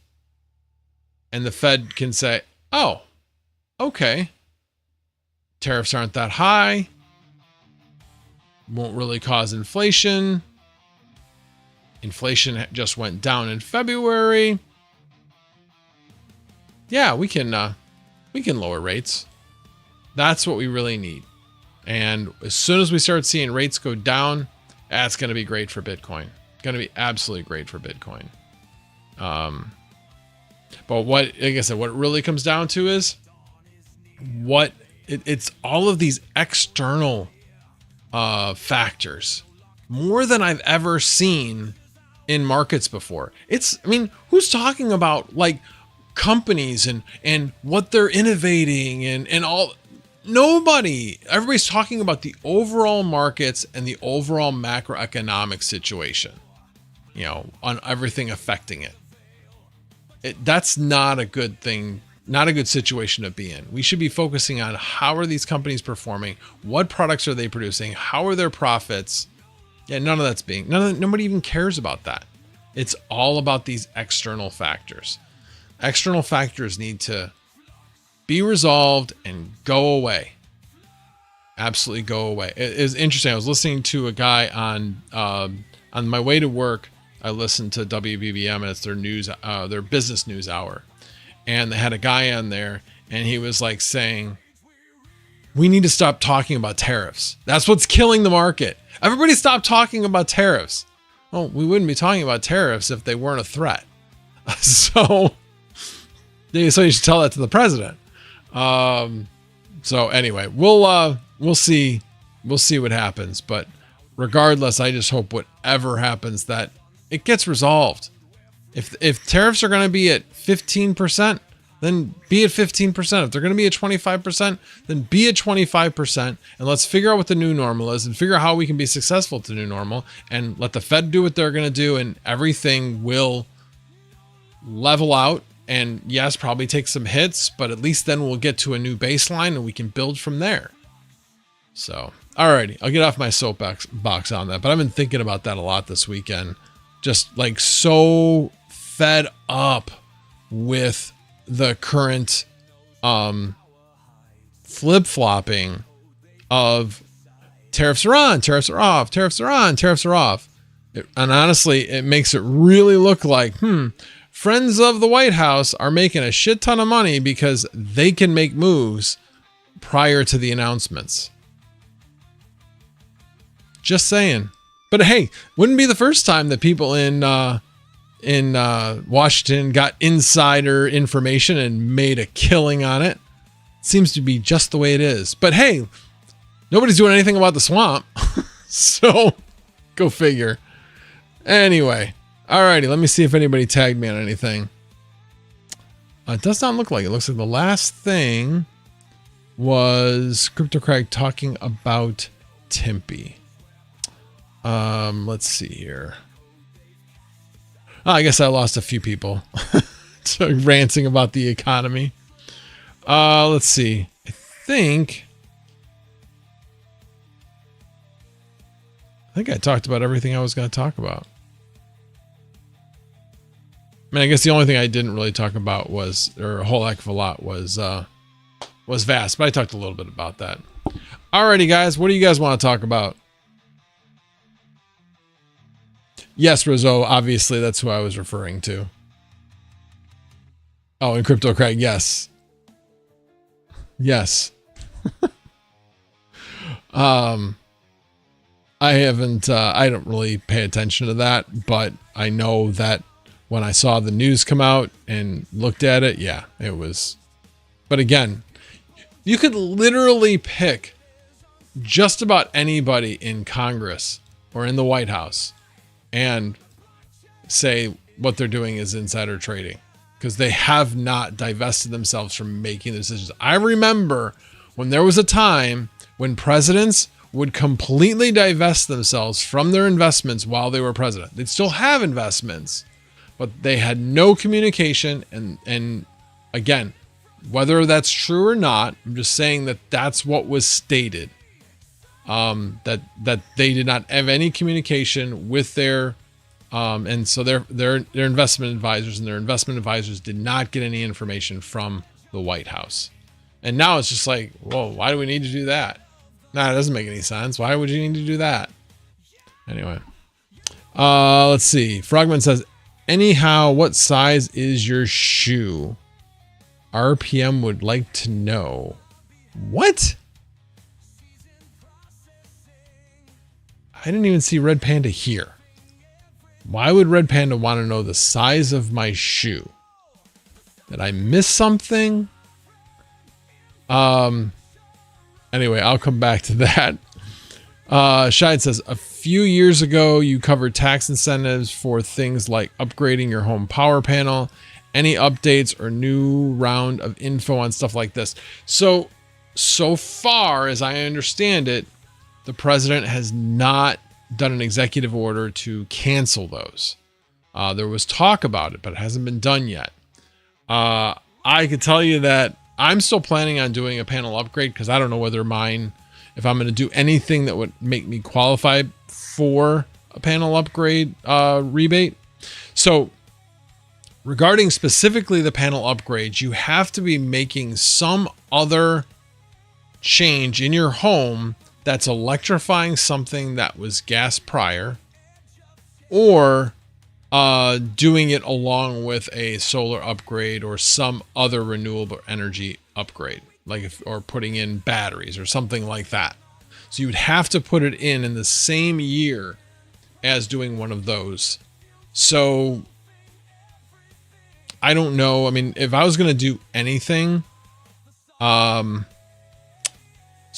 and the Fed can say, oh, okay, tariffs aren't that high, won't really cause inflation. Inflation just went down in February. Yeah, we can lower rates. That's what we really need. And as soon as we start seeing rates go down, that's going to be great for Bitcoin. Going to be absolutely great for Bitcoin. But what, like I said, what it really comes down to is it's all of these external factors, more than I've ever seen in markets before. Who's talking about like companies and what they're innovating and all? Nobody. Everybody's talking about the overall markets and the overall macroeconomic situation, on everything affecting it. That's not a good thing, not a good situation to be in. We should be focusing on how are these companies performing? What products are they producing? How are their profits? Yeah, nobody even cares about that. It's all about these external factors. External factors need to be resolved and go away. Absolutely go away. It is interesting. I was listening to a guy on my way to work. I listened to WBBM, and it's their news, their business news hour. And they had a guy on there, and he was like saying, we need to stop talking about tariffs. That's what's killing the market. Everybody stop talking about tariffs. Well, we wouldn't be talking about tariffs if they weren't a threat. So you should tell that to the president. So anyway, we'll see what happens. But regardless, I just hope whatever happens that it gets resolved. If tariffs are going to be at 15%, then be at 15%. If they're going to be at 25%, then be at 25%. And let's figure out what the new normal is and figure out how we can be successful to new normal, and let the Fed do what they're going to do, and everything will level out. And yes, probably take some hits, but at least then we'll get to a new baseline and we can build from there. So, alrighty, I'll get off my soapbox on that, but I've been thinking about that a lot this weekend. Just like so fed up with the current flip-flopping of tariffs are on, tariffs are off, tariffs are on, tariffs are off. And honestly, it makes it really look like, friends of the White House are making a shit ton of money because they can make moves prior to the announcements. Just saying. But hey, wouldn't be the first time that people in Washington got insider information and made a killing on it. Seems to be just the way it is. But hey, nobody's doing anything about the swamp. So go figure. Anyway. Alrighty, let me see if anybody tagged me on anything. It does not look like it. It looks like the last thing was Crypto Craig talking about Tempe. Let's see here. I guess I lost a few people to ranting about the economy. Let's see. I think I talked about everything I was going to talk about. I guess the only thing I didn't really talk about or a whole heck of a lot was VAST, but I talked a little bit about that. Alrighty, guys, what do you guys want to talk about? Yes, Rizzo, obviously that's who I was referring to. Oh, and Crypto Craig, yes. Yes. I don't really pay attention to that, but I know that when I saw the news come out and looked at it, yeah, it was. But again, you could literally pick just about anybody in Congress or in the White House and say what they're doing is insider trading, because they have not divested themselves from making the decisions. I remember when there was a time when presidents would completely divest themselves from their investments while they were president. They'd still have investments, but they had no communication. And again, whether that's true or not, I'm just saying that that's what was stated. That they did not have any communication with their, and so their investment advisors, and their investment advisors did not get any information from the White House. And now it's just like, whoa, why do we need to do that? Nah, it doesn't make any sense. Why would you need to do that? Anyway, let's see. Frogman says, anyhow, what size is your shoe? RPM would like to know. What? I didn't even see Red Panda here. Why would Red Panda want to know the size of my shoe? Did I miss something? Anyway, I'll come back to that. Shide says, a few years ago, you covered tax incentives for things like upgrading your home power panel. Any updates or new round of info on stuff like this? So far as I understand it, the president has not done an executive order to cancel those. There was talk about it, but it hasn't been done yet. I could tell you that I'm still planning on doing a panel upgrade because I don't know whether mine, if I'm going to do anything that would make me qualify for a panel upgrade rebate. So regarding specifically the panel upgrades, you have to be making some other change in your home that's electrifying something that was gas prior, or doing it along with a solar upgrade or some other renewable energy upgrade, like or putting in batteries or something like that. So you would have to put it in the same year as doing one of those. So I don't know. I mean, if I was going to do anything, so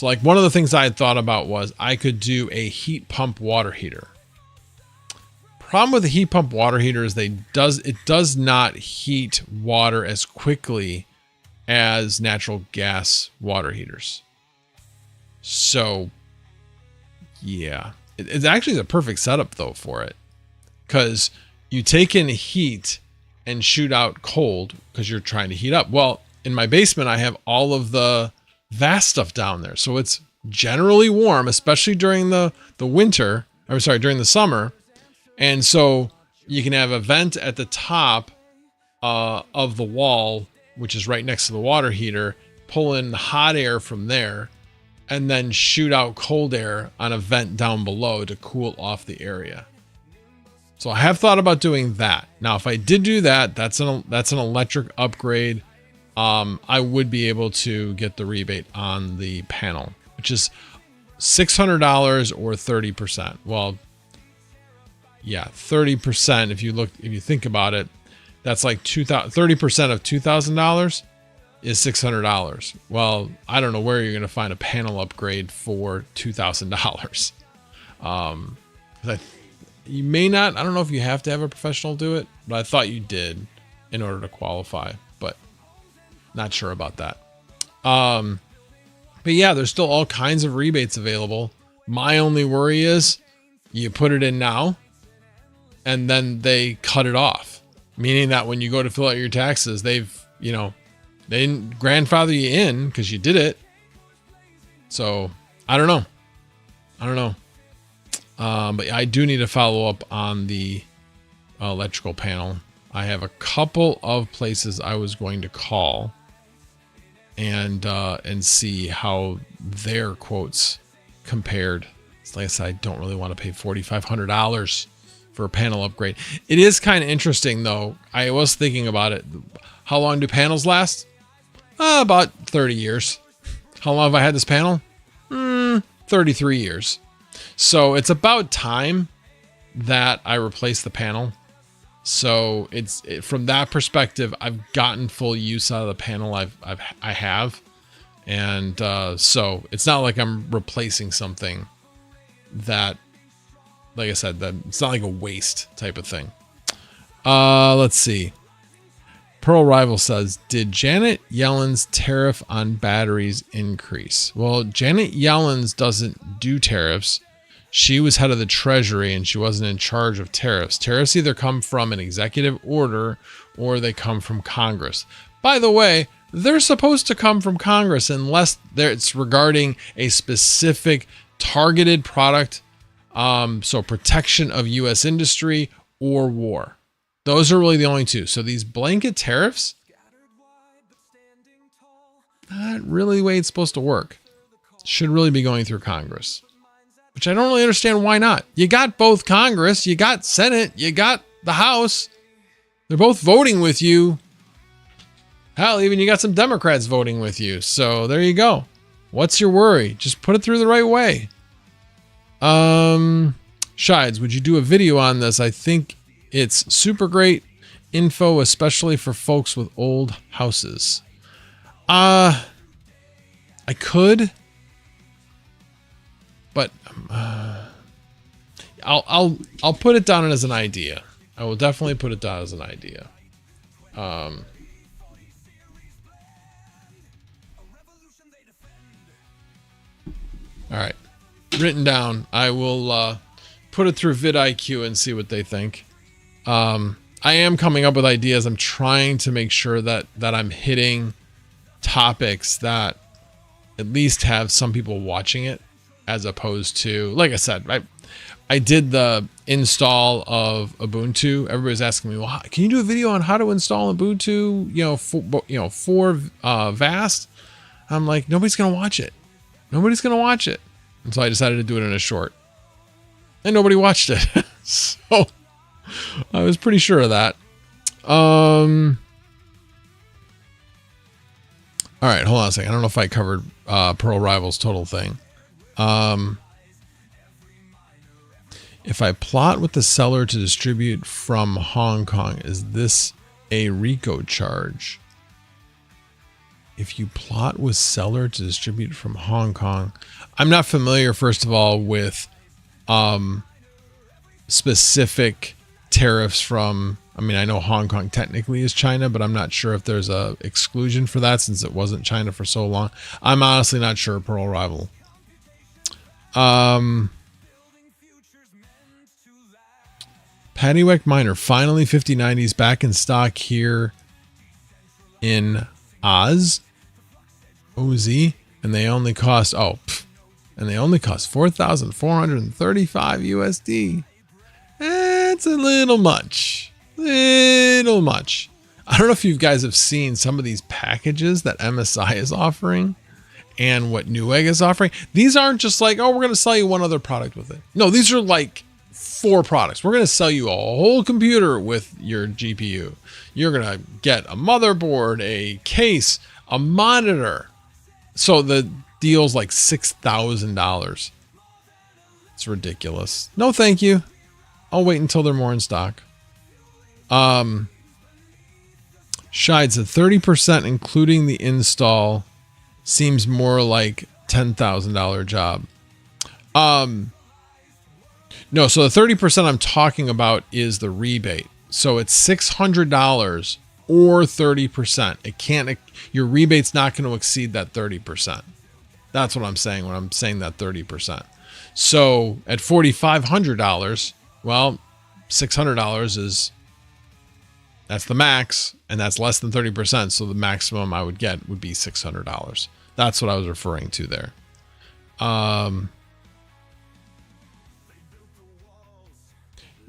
like one of the things I had thought about was I could do a heat pump water heater. Problem with the heat pump water heater is it does not heat water as quickly as natural gas water heaters. So yeah, it actually is a perfect setup though for it, because you take in heat and shoot out cold because you're trying to heat up. Well, in my basement, I have all of the vast stuff down there. So it's generally warm, especially during the winter, or sorry, during the summer. And so you can have a vent at the top of the wall, which is right next to the water heater, pull in hot air from there, and then shoot out cold air on a vent down below to cool off the area. So I have thought about doing that. Now, if I did do that, that's an electric upgrade. I would be able to get the rebate on the panel, which is $600 or 30%. Well, yeah, 30%. If you think about it, that's like 30% of $2,000 is $600. Well, I don't know where you're going to find a panel upgrade for $2,000. You may not. I don't know if you have to have a professional do it, but I thought you did in order to qualify. But not sure about that. But yeah, there's still all kinds of rebates available. My only worry is you put it in now and then they cut it off, meaning that when you go to fill out your taxes, they didn't grandfather you in because you did it. So I don't know. But I do need to follow up on the electrical panel. I have a couple of places I was going to call and see how their quotes compared. It's like I said, I don't really want to pay $4,500 for a panel upgrade. It is kind of interesting though. I was thinking about it. How long do panels last? About 30 years. How long have I had this panel? 33 years. So it's about time that I replace the panel. So from that perspective, I've gotten full use out of the panel I have. And so it's not like I'm replacing something that, like I said, that it's not like a waste type of thing. Let's see. Pearl Rival says, did Janet Yellen's tariff on batteries increase? Well, Janet Yellen's doesn't do tariffs. She was head of the Treasury and she wasn't in charge of tariffs. Tariffs either come from an executive order or they come from Congress. By the way, they're supposed to come from Congress unless it's regarding a specific targeted product. So protection of U.S. industry or war. Those are really the only two. So these blanket tariffs, not really the way it's supposed to work. Should really be going through Congress, which I don't really understand why not. You got both Congress, you got Senate, you got the House. They're both voting with you. Hell, even you got some Democrats voting with you. So there you go. What's your worry? Just put it through the right way. Shides, would you do a video on this? I think it's super great info, especially for folks with old houses. I could, but I'll put it down as an idea. I will definitely put it down as an idea. All right, written down. I will put it through vidIQ and see what they think. I am coming up with ideas. I'm trying to make sure that I'm hitting topics that at least have some people watching it, as opposed to, like I said, I did the install of Ubuntu. Everybody's asking me, well, can you do a video on how to install Ubuntu, for Vast? I'm like, nobody's going to watch it. Nobody's going to watch it. And so I decided to do it in a short. And nobody watched it. So I was pretty sure of that. All right, hold on a second. I don't know if I covered Pearl Rivals total thing. If I plot with the seller to distribute from Hong Kong, is this a RICO charge? If you plot with seller to distribute from Hong Kong, I'm not familiar, first of all, with specific tariffs from, I mean, I know Hong Kong technically is China, but I'm not sure if there's a exclusion for that since it wasn't China for so long. I'm honestly not sure, Pearl Rival. Paddywhack Miner, finally 5090s back in stock here in OZ, and they only cost, and they only cost 4,435 USD. That's a little much. Little much. I don't know if you guys have seen some of these packages that MSI is offering and what Newegg is offering. These aren't just like, oh, we're going to sell you one other product with it. No, these are like 4 products. We're going to sell you a whole computer with your GPU. You're going to get a motherboard, a case, a monitor. So the deal's like $6,000. It's ridiculous. No, thank you. I'll wait until they're more in stock. Shides, at 30% including the install seems more like $10,000 job. No, so the 30% I'm talking about is the rebate. So it's $600 or 30%. It can't, your rebate's not going to exceed that 30%. That's what I'm saying when I'm saying that 30%. So at $4,500, well, $600 is, that's the max, and that's less than 30%. So the maximum I would get would be $600. That's what I was referring to there.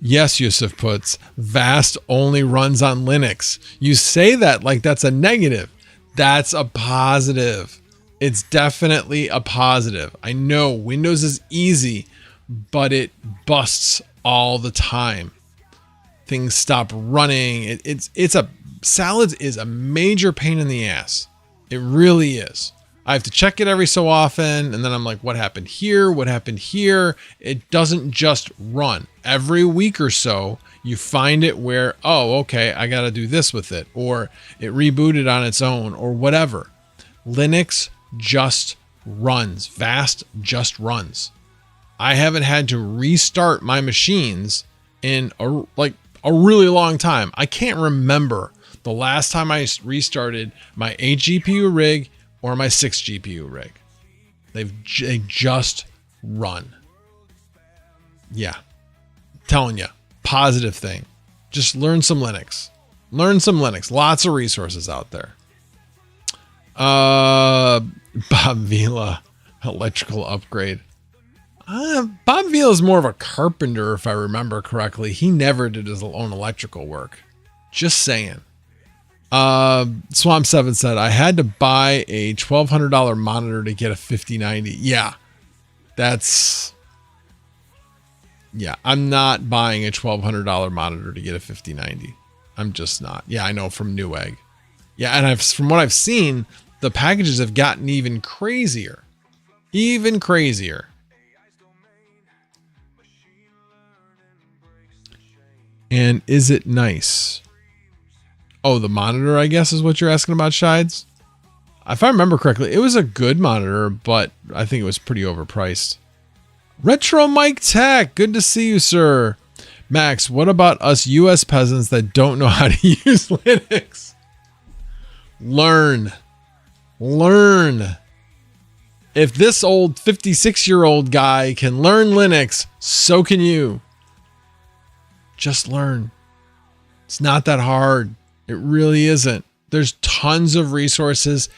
Yes, Yusuf puts, Vast only runs on Linux. You say that like that's a negative. That's a positive. It's definitely a positive. I know Windows is easy, but it busts all the time. Things stop running. Salads is a major pain in the ass. It really is. I have to check it every so often, and then I'm like, what happened here? What happened here? It doesn't just run. Every week or so, you find it where, oh, okay, I got to do this with it, or it rebooted on its own, or whatever. Linux just runs. Vast just runs. I haven't had to restart my machines in a really long time. I can't remember the last time I restarted my 8 GPU rig or my 6 GPU rig. They just run. Yeah. Telling you, positive thing. Just learn some Linux. Learn some Linux. Lots of resources out there. Bob Vila, electrical upgrade. Bob Vila is more of a carpenter, if I remember correctly. He never did his own electrical work. Just saying. Swamp7 said, I had to buy a $1,200 monitor to get a 5090. Yeah, I'm not buying a $1,200 monitor to get a 5090. I'm just not. Yeah, I know from Newegg. Yeah, and from what I've seen, the packages have gotten even crazier. Even crazier. And is it nice? Oh, the monitor, I guess, is what you're asking about, Shides. If I remember correctly, it was a good monitor, but I think it was pretty overpriced. Retro Mike Tech, good to see you, sir. Max, what about us US peasants that don't know how to use Linux? Learn. If this old 56-year-old guy can learn Linux, so can you. Just learn. It's not that hard. It really isn't. There's tons of resources,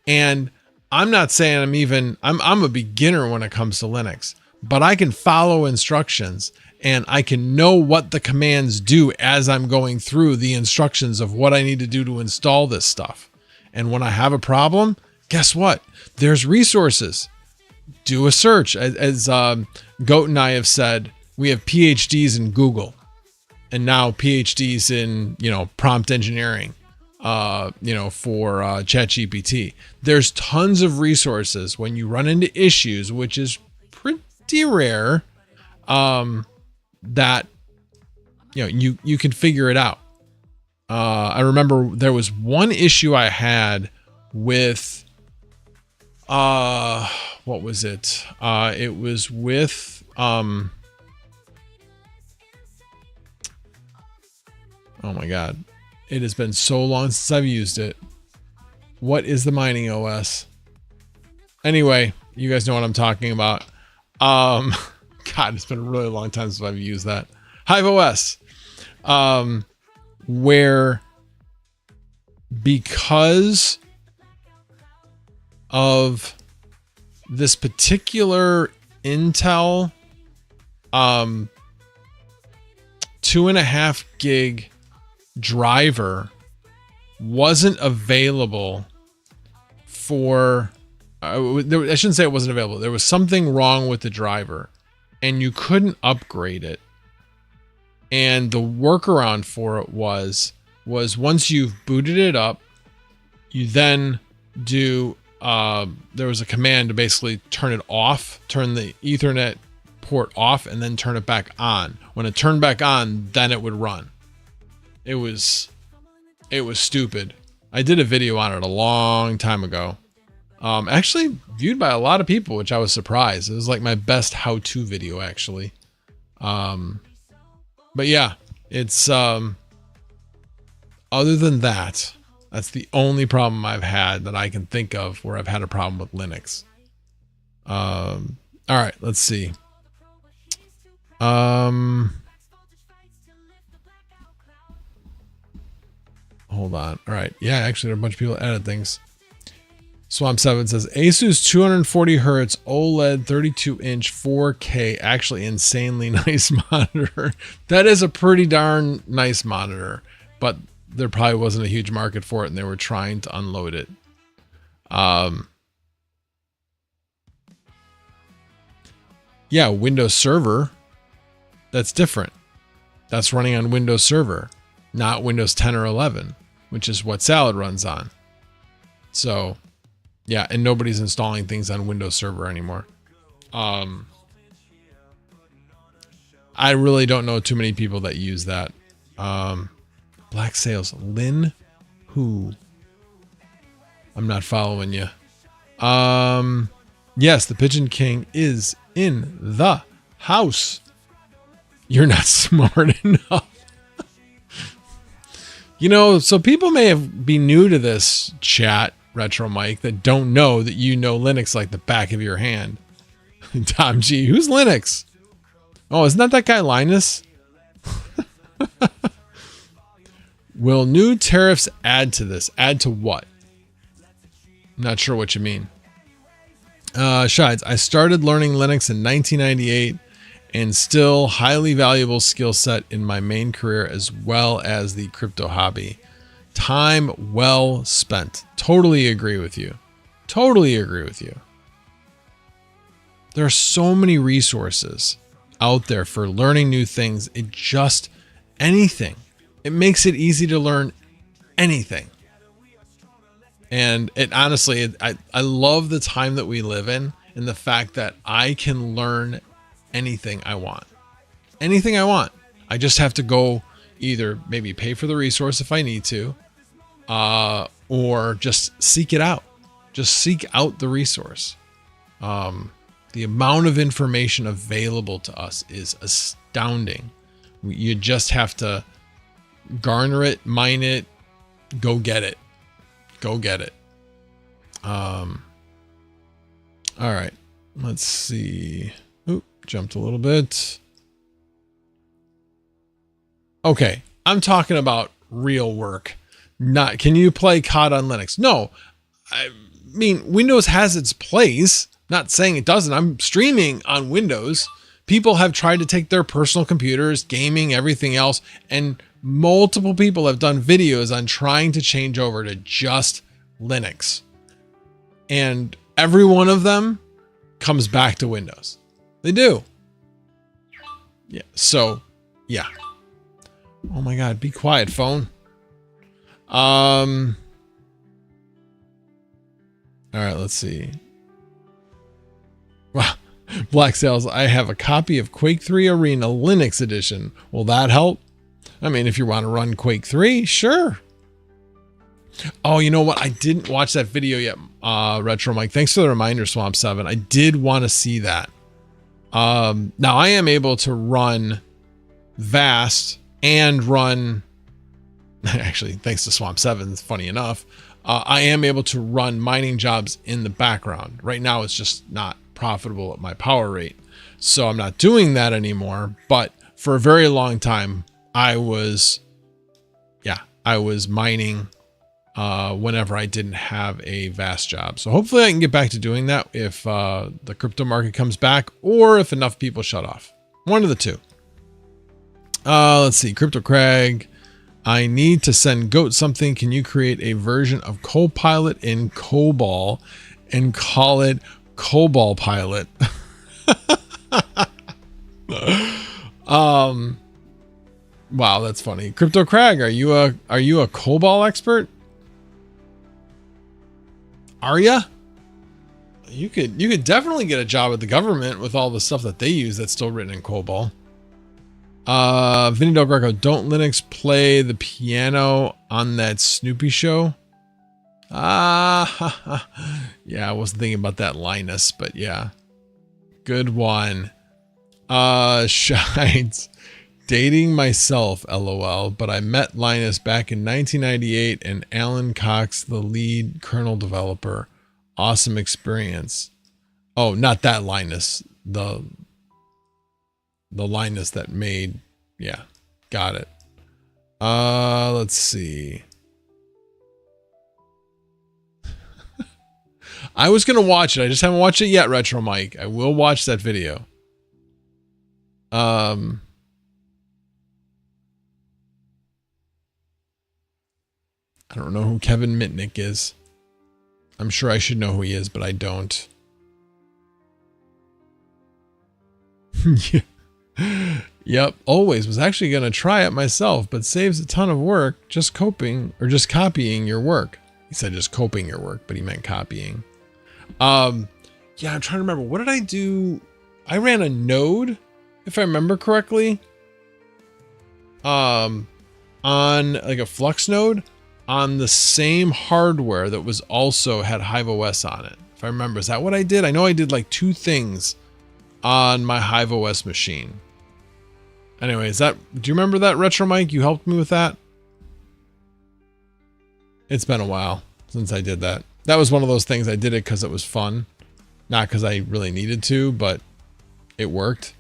and I'm not saying I'm a beginner when it comes to Linux, but I can follow instructions and I can know what the commands do as I'm going through the instructions of what I need to do to install this stuff. And when I have a problem, guess what? There's resources. Do a search. As Goat and I have said, we have PhDs in Google. And now PhDs in, prompt engineering, for ChatGPT. There's tons of resources when you run into issues, which is pretty rare, that, you can figure it out. I remember there was one issue I had with, what was it? It was with, oh my God. It has been so long since I've used it. What is the mining OS? Anyway, you guys know what I'm talking about. God, it's been a really long time since I've used that. Hive OS. Where because of this particular Intel 2.5 gig driver wasn't available for I shouldn't say it wasn't available. There was something wrong with the driver and you couldn't upgrade it. And the workaround for it was once you've booted it up, you then do there was a command to basically turn it off, turn the Ethernet port off, and then turn it back on. When it turned back on, then it would run. It was stupid. I did a video on it a long time ago. Actually viewed by a lot of people, which I was surprised. It was like my best how-to video, actually. But yeah, it's other than that, that's the only problem I've had that I can think of where I've had a problem with Linux. All right, let's see. Hold on. All right. Yeah, actually, there are a bunch of people that added things. Swamp7 says Asus 240 hertz OLED 32-inch 4K, actually insanely nice monitor. That is a pretty darn nice monitor, but there probably wasn't a huge market for it, and they were trying to unload it. Yeah, Windows Server. That's different. That's running on Windows Server, not Windows 10 or 11, which is what Salad runs on. So, yeah, and nobody's installing things on Windows Server anymore. I really don't know too many people that use that. Black Sales. Lynn? Who? I'm not following you. Yes, the Pigeon King is in the house. You're not smart enough. So people may be new to this chat, Retro Mike, that don't know that you know Linux like the back of your hand. Tom G, who's Linux? Oh, isn't that guy Linus? Will new tariffs add to this? Add to what? I'm not sure what you mean. Shides, I started learning Linux in 1998 and still highly valuable skill set in my main career as well as the crypto hobby. Time well spent. Totally agree with you. Totally agree with you. There are so many resources out there for learning new things. Anything. It makes it easy to learn anything. And it honestly, I love the time that we live in and the fact that I can learn anything I want. Anything I want. I just have to go either maybe pay for the resource if I need to, or just seek it out. Just seek out the resource. The amount of information available to us is astounding. You just have to garner it, mine it, go get it. Go get it. All right. Let's see. Oop, jumped a little bit. Okay. I'm talking about real work. Not, can you play COD on Linux? No. I mean, Windows has its place. Not saying it doesn't. I'm streaming on Windows. People have tried to take their personal computers, gaming, everything else, and multiple people have done videos on trying to change over to just Linux. And every one of them comes back to Windows. They do. Yeah. So, yeah. Oh my God, be quiet, phone. All right, let's see. Wow. Black Sales, I have a copy of Quake 3 Arena Linux edition. Will that help? I mean, if you want to run Quake 3, sure. Oh, you know what? I didn't watch that video yet, Retro Mike. Thanks for the reminder, Swamp 7. I did want to see that. Now, I am able to run Vast and run... Actually, thanks to Swamp 7, funny enough, I am able to run mining jobs in the background. Right now, it's just not profitable at my power rate. So I'm not doing that anymore. But for a very long time, I was mining whenever I didn't have a Vast job. So hopefully I can get back to doing that if the crypto market comes back or if enough people shut off. One of the two. Let's see. Crypto Crag. I need to send Goat something. Can you create a version of Copilot in COBOL and call it COBOL Pilot? Wow, that's funny. Crypto Crag, are you a COBOL expert? Are ya? You could definitely get a job at the government with all the stuff that they use that's still written in COBOL. Vinny Del Greco, don't Linux play the piano on that Snoopy show? Yeah, I wasn't thinking about that Linus, but yeah. Good one. Shines. Dating myself, LOL, but I met Linus back in 1998 and Alan Cox, the lead kernel developer. Awesome experience. Oh, not that Linus. The Linus that made, yeah, got it. Let's see. I was going to watch it. I just haven't watched it yet, Retro Mike. I will watch that video. I don't know who Kevin Mitnick is. I'm sure I should know who he is, but I don't. Yeah. Yep, always. Was actually going to try it myself, but saves a ton of work just copying your work. He said just copying your work, but he meant copying. Yeah, I'm trying to remember. What did I do? I ran a node, if I remember correctly. On like a Flux node on the same hardware that was also had Hive OS on it. If I remember, is that what I did? I know I did like two things on my Hive OS machine. Anyway, do you remember that, Retro Mike? You helped me with that? It's been a while since I did that. That was one of those things I did it because it was fun. Not because I really needed to, but it worked.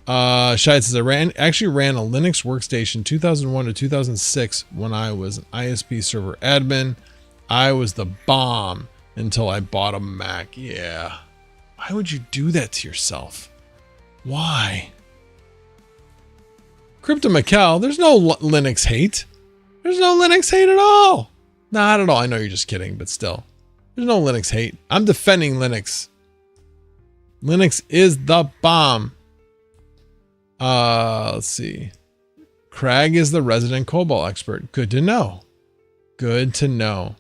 Shide says, I actually ran a Linux workstation 2001 to 2006 when I was an ISP server admin. I was the bomb until I bought a Mac. Yeah. Why would you do that to yourself? Why? Crypto Mikel, there's no Linux hate. There's no Linux hate at all. Not at all. I know you're just kidding, but still. There's no Linux hate. I'm defending Linux. Linux is the bomb. Let's see. Craig is the resident COBOL expert. Good to know. Good to know.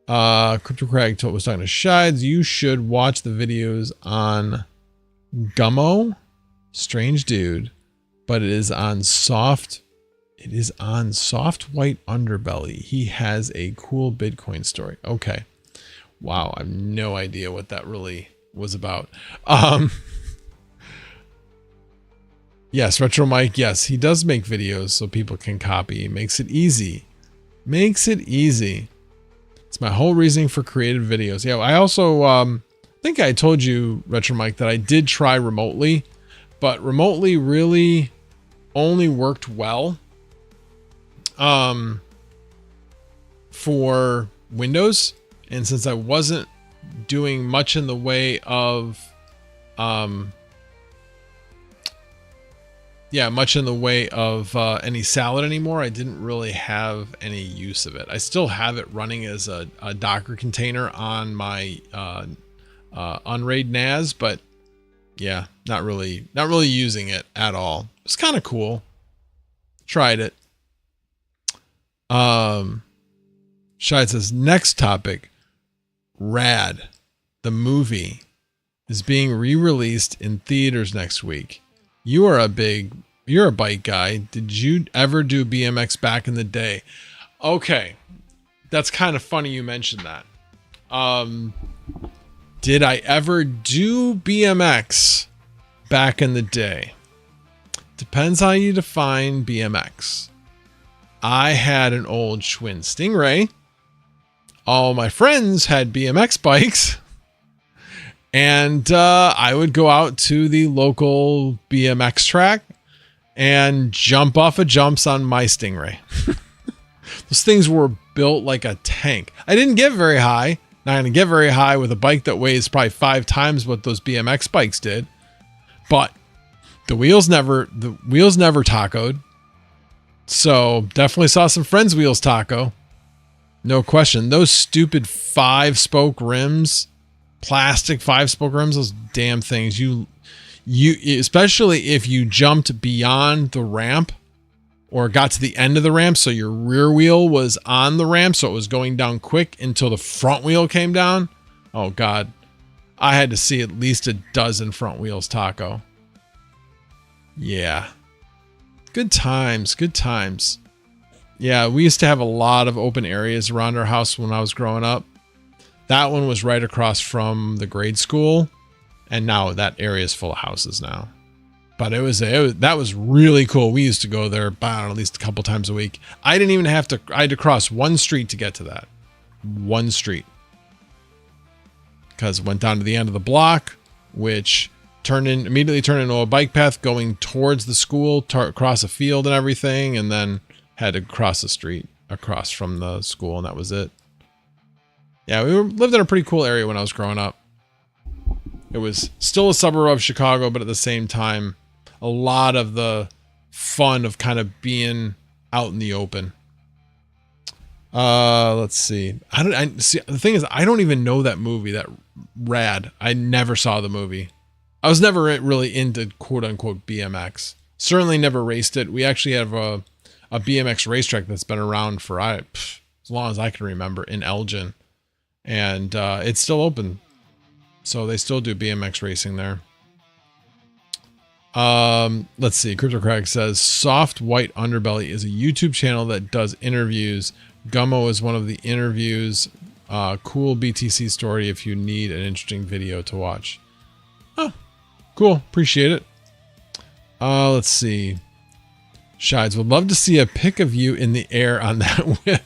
Crypto Craig was talking to Shides. You should watch the videos on Gummo. Strange dude. But it is on soft. It is on soft white underbelly. He has a cool Bitcoin story. Okay. Wow. I have no idea what that really was about. Yes, Retro Mike. Yes, he does make videos so people can copy. He makes it easy. Makes it easy. It's my whole reasoning for creative videos. Yeah, I also think I told you, Retro Mike, that I did try remotely, but remotely really only worked well for Windows. And since I wasn't doing much in the way of any salad anymore, I didn't really have any use of it. I still have it running as a Docker container on my Unraid NAS, but yeah, not really using it at all. It's kind of cool. Tried it. Shide says, next topic, Rad, the movie, is being re-released in theaters next week. You're a bike guy. Did you ever do BMX back in the day? Okay. That's kind of funny you mentioned that. Did I ever do BMX back in the day? Depends how you define BMX. I had an old Schwinn Stingray. All my friends had BMX bikes. And I would go out to the local BMX track and jump off of jumps on my Stingray. Those things were built like a tank. I didn't get very high. Not going to get very high with a bike that weighs probably 5 times what those BMX bikes did. But the wheels never tacoed. So definitely saw some friends' wheels taco. No question. Those stupid 5-spoke rims, plastic 5-spoke rims, those damn things, you especially if you jumped beyond the ramp or got to the end of the ramp, so your rear wheel was on the ramp, so it was going down quick until the front wheel came down. Oh god, I had to see at least a dozen front wheels taco. Yeah, good times. Yeah, we used to have a lot of open areas around our house when I was growing up. That one was right across from the grade school, and now that area is full of houses now. But that was really cool. We used to go there about at least a couple times a week. I didn't even have to. I had to cross one street to get to that. One street, because it went down to the end of the block, which immediately turned into a bike path going towards the school, across a field and everything, and then had to cross the street across from the school, and that was it. Yeah, we lived in a pretty cool area when I was growing up. It was still a suburb of Chicago, but at the same time, a lot of the fun of kind of being out in the open. Let's see. The thing is, I don't even know that movie, that Rad. I never saw the movie. I was never really into quote unquote BMX. Certainly never raced it. We actually have a BMX racetrack that's been around for as long as I can remember in Elgin. And it's still open. So they still do BMX racing there. Let's see. Crypto Craig says, Soft White Underbelly is a YouTube channel that does interviews. Gummo is one of the interviews. Cool BTC story if you need an interesting video to watch. Oh, cool. Appreciate it. Let's see. Shides would love to see a pic of you in the air on that whip.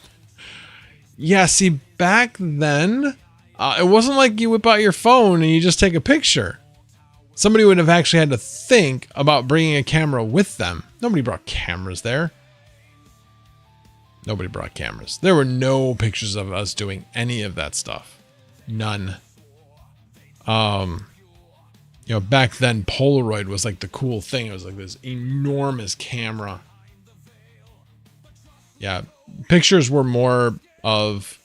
Yeah, see, back then, it wasn't like you whip out your phone and you just take a picture. Somebody would have actually had to think about bringing a camera with them. Nobody brought cameras there. Nobody brought cameras. There were no pictures of us doing any of that stuff. None. Back then, Polaroid was like the cool thing. It was like this enormous camera. yeah, pictures were more of,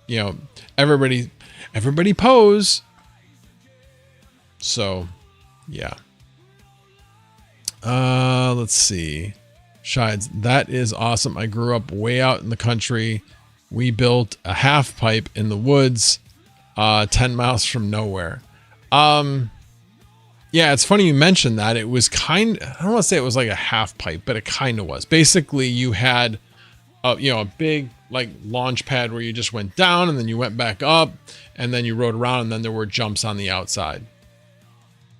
you know, everybody pose. So, yeah. Let's see. Shides, that is awesome. I grew up way out in the country. We built a half pipe in the woods, 10 miles from nowhere. Yeah, it's funny you mentioned that. It was I don't want to say it was like a half pipe, but it kind of was. Basically, you had, a big like launch pad where you just went down and then you went back up and then you rode around and then there were jumps on the outside.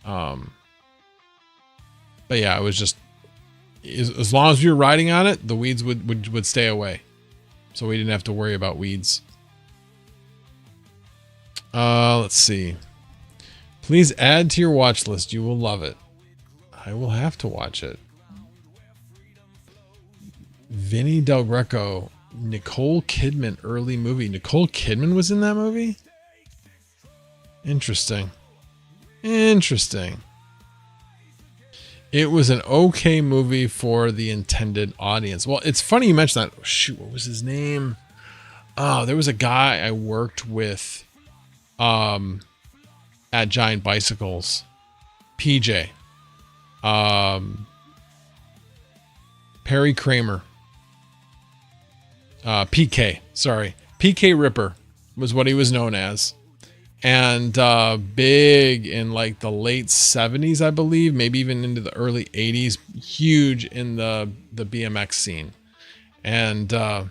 But yeah, it was just, as long as you were riding on it, the weeds would stay away. So we didn't have to worry about weeds. Let's see. Please add to your watch list. You will love it. I will have to watch it. Vinny Del Greco, Nicole Kidman early movie. Nicole Kidman was in that movie? Interesting. Interesting. It was an okay movie for the intended audience. Well, it's funny you mentioned that. Oh, shoot, what was his name? Oh, there was a guy I worked with at Giant Bicycles. PJ. Perry Kramer. PK. Sorry. PK Ripper was what he was known as. And big in like the late 70s, I believe, maybe even into the early 80s, huge in the BMX scene. And I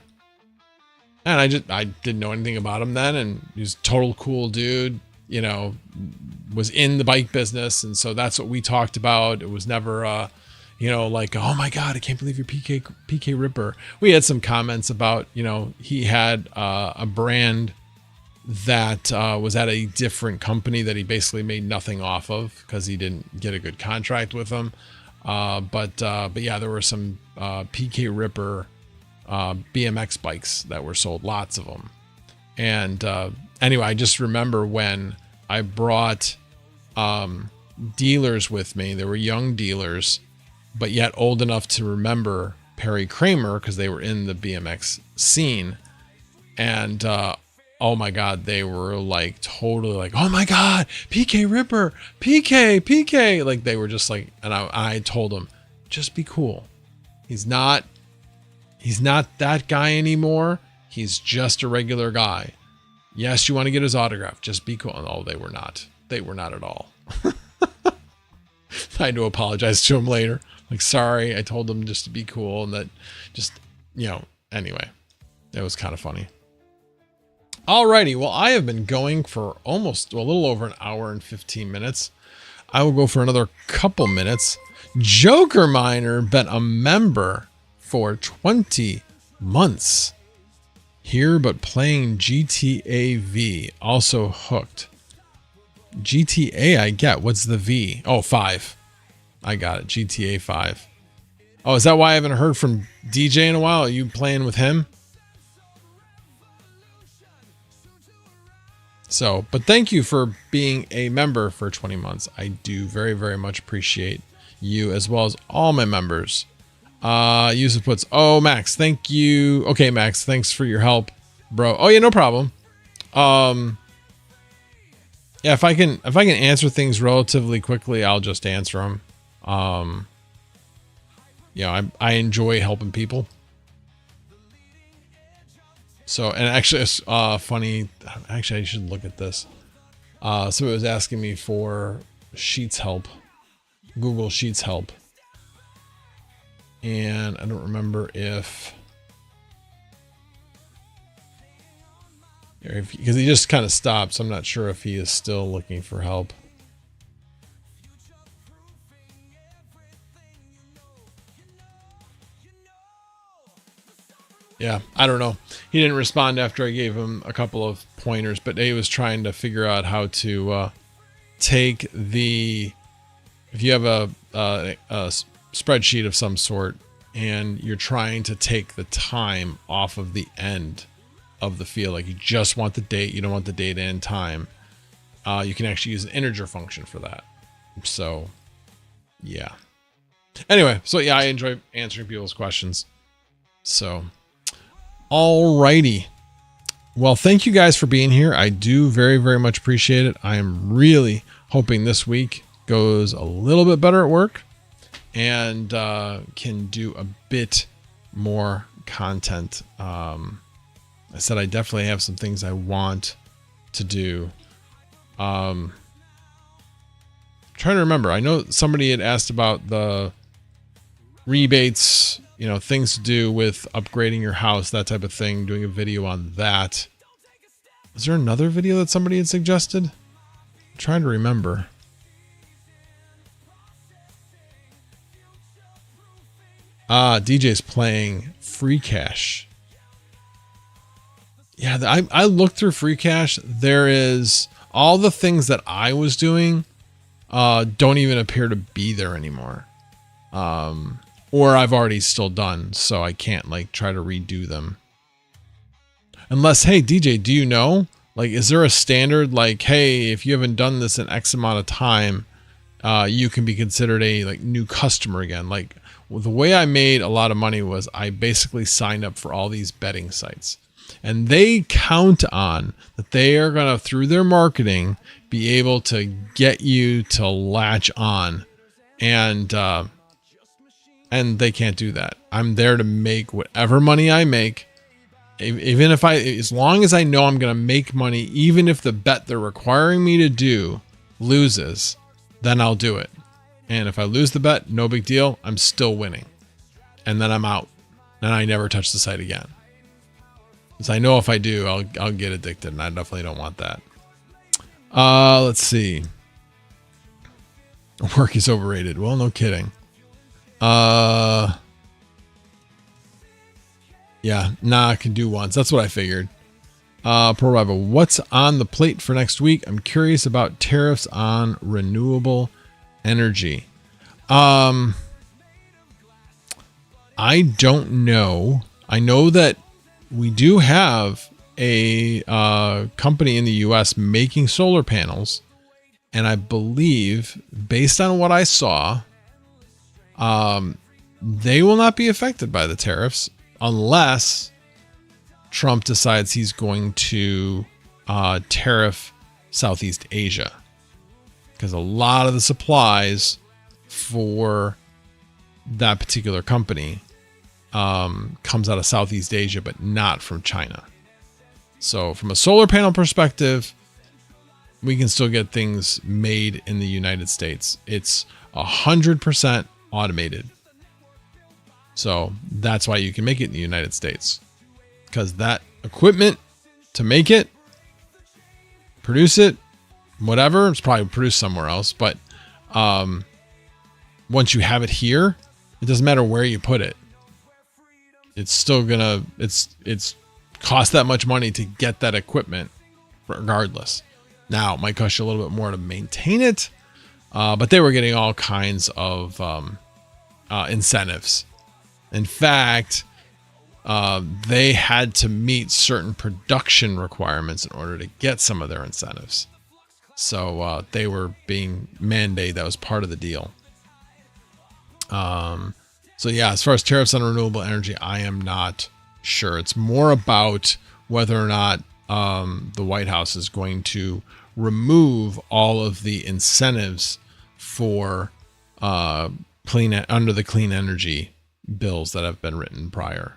didn't know anything about him then, and he was a total cool dude, you know, was in the bike business, and so that's what we talked about. It was never like, oh my God, I can't believe you're PK Ripper. We had some comments about, he had a brand that was at a different company that he basically made nothing off of because he didn't get a good contract with them. But yeah, there were some PK Ripper BMX bikes that were sold, lots of them. And anyway, I just remember when I brought dealers with me. They were young dealers, but yet old enough to remember Perry Kramer because they were in the BMX scene. And oh my God, they were like totally like, oh my God, PK Ripper, PK. Like they were just like, and I told them, just be cool. He's not that guy anymore. He's just a regular guy. Yes, you want to get his autograph. Just be cool. Oh, they were not. They were not at all. I had to apologize to him later. Like, sorry, I told them just to be cool and that just, anyway, it was kind of funny. Alrighty, well, I have been going for almost a little over an hour and 15 minutes. I will go for another couple minutes. Joker Miner been a member for 20 months. Here, but playing GTA V. Also hooked. GTA, I get. What's the V? Oh, 5. I got it. GTA 5. Oh, is that why I haven't heard from DJ in a while? Are you playing with him? So, but thank you for being a member for 20 months. I do very, very much appreciate you as well as all my members. Yusuf puts, oh, Max, thank you. Okay, Max, thanks for your help, bro. Oh, yeah, no problem. Yeah, if I can answer things relatively quickly, I'll just answer them. I enjoy helping people. So, and actually, it's funny. Actually, I should look at this. So it was asking me for Sheets help, Google Sheets help. And I don't remember because he just kind of stopped. So I'm not sure if he is still looking for help. Yeah, I don't know. He didn't respond after I gave him a couple of pointers, but he was trying to figure out how to take if you have a spreadsheet of some sort and you're trying to take the time off of the end of the field, like you just want the date, you don't want the date and time, you can actually use an integer function for that. So, yeah. Anyway, so yeah, I enjoy answering people's questions. So, alrighty. Well, thank you guys for being here. I do very, very much appreciate it. I am really hoping this week goes a little bit better at work and can do a bit more content. I said I definitely have some things I want to do. Trying to remember. I know somebody had asked about the rebates, you know, things to do with upgrading your house, that type of thing, doing a video on that. Was there another video that somebody had suggested? I'm trying to remember. DJ's playing Free Cash. Yeah, I looked through Free Cash. There is all the things that I was doing don't even appear to be there anymore. Or I've already still done, so I can't like try to redo them. Unless, hey, DJ, do you know? Like, is there a standard like, hey, if you haven't done this in X amount of time, you can be considered a like new customer again? Like, well, the way I made a lot of money was I basically signed up for all these betting sites. And they count on that they are going to, through their marketing, be able to get you to latch on. And they can't do that. I'm there to make whatever money I make. Even if as long as I know I'm going to make money, even if the bet they're requiring me to do loses, then I'll do it. And if I lose the bet, no big deal. I'm still winning. And then I'm out. And I never touch the site again. Because I know if I do, I'll get addicted, and I definitely don't want that. Let's see. Work is overrated. Well, no kidding. Yeah, I can do once. That's what I figured. Pro Rival, what's on the plate for next week? I'm curious about tariffs on renewable energy. I don't know. I know that we do have a company in the US making solar panels, and I believe, based on what I saw, they will not be affected by the tariffs unless Trump decides he's going to tariff Southeast Asia, because a lot of the supplies for that particular company comes out of Southeast Asia, but not from China. So from a solar panel perspective, we can still get things made in the United States. It's 100% automated. So that's why you can make it in the United States, because that equipment to make it, produce it, whatever, it's probably produced somewhere else. But once you have it here, it doesn't matter where you put it. It's still gonna, it's cost that much money to get that equipment regardless. Now it might cost you a little bit more to maintain it, but they were getting all kinds of incentives. In fact, they had to meet certain production requirements in order to get some of their incentives. So they were being mandated. That was part of the deal. So yeah, as far as tariffs on renewable energy, I am not sure. It's more about whether or not the White House is going to remove all of the incentives for under the clean energy bills that have been written prior.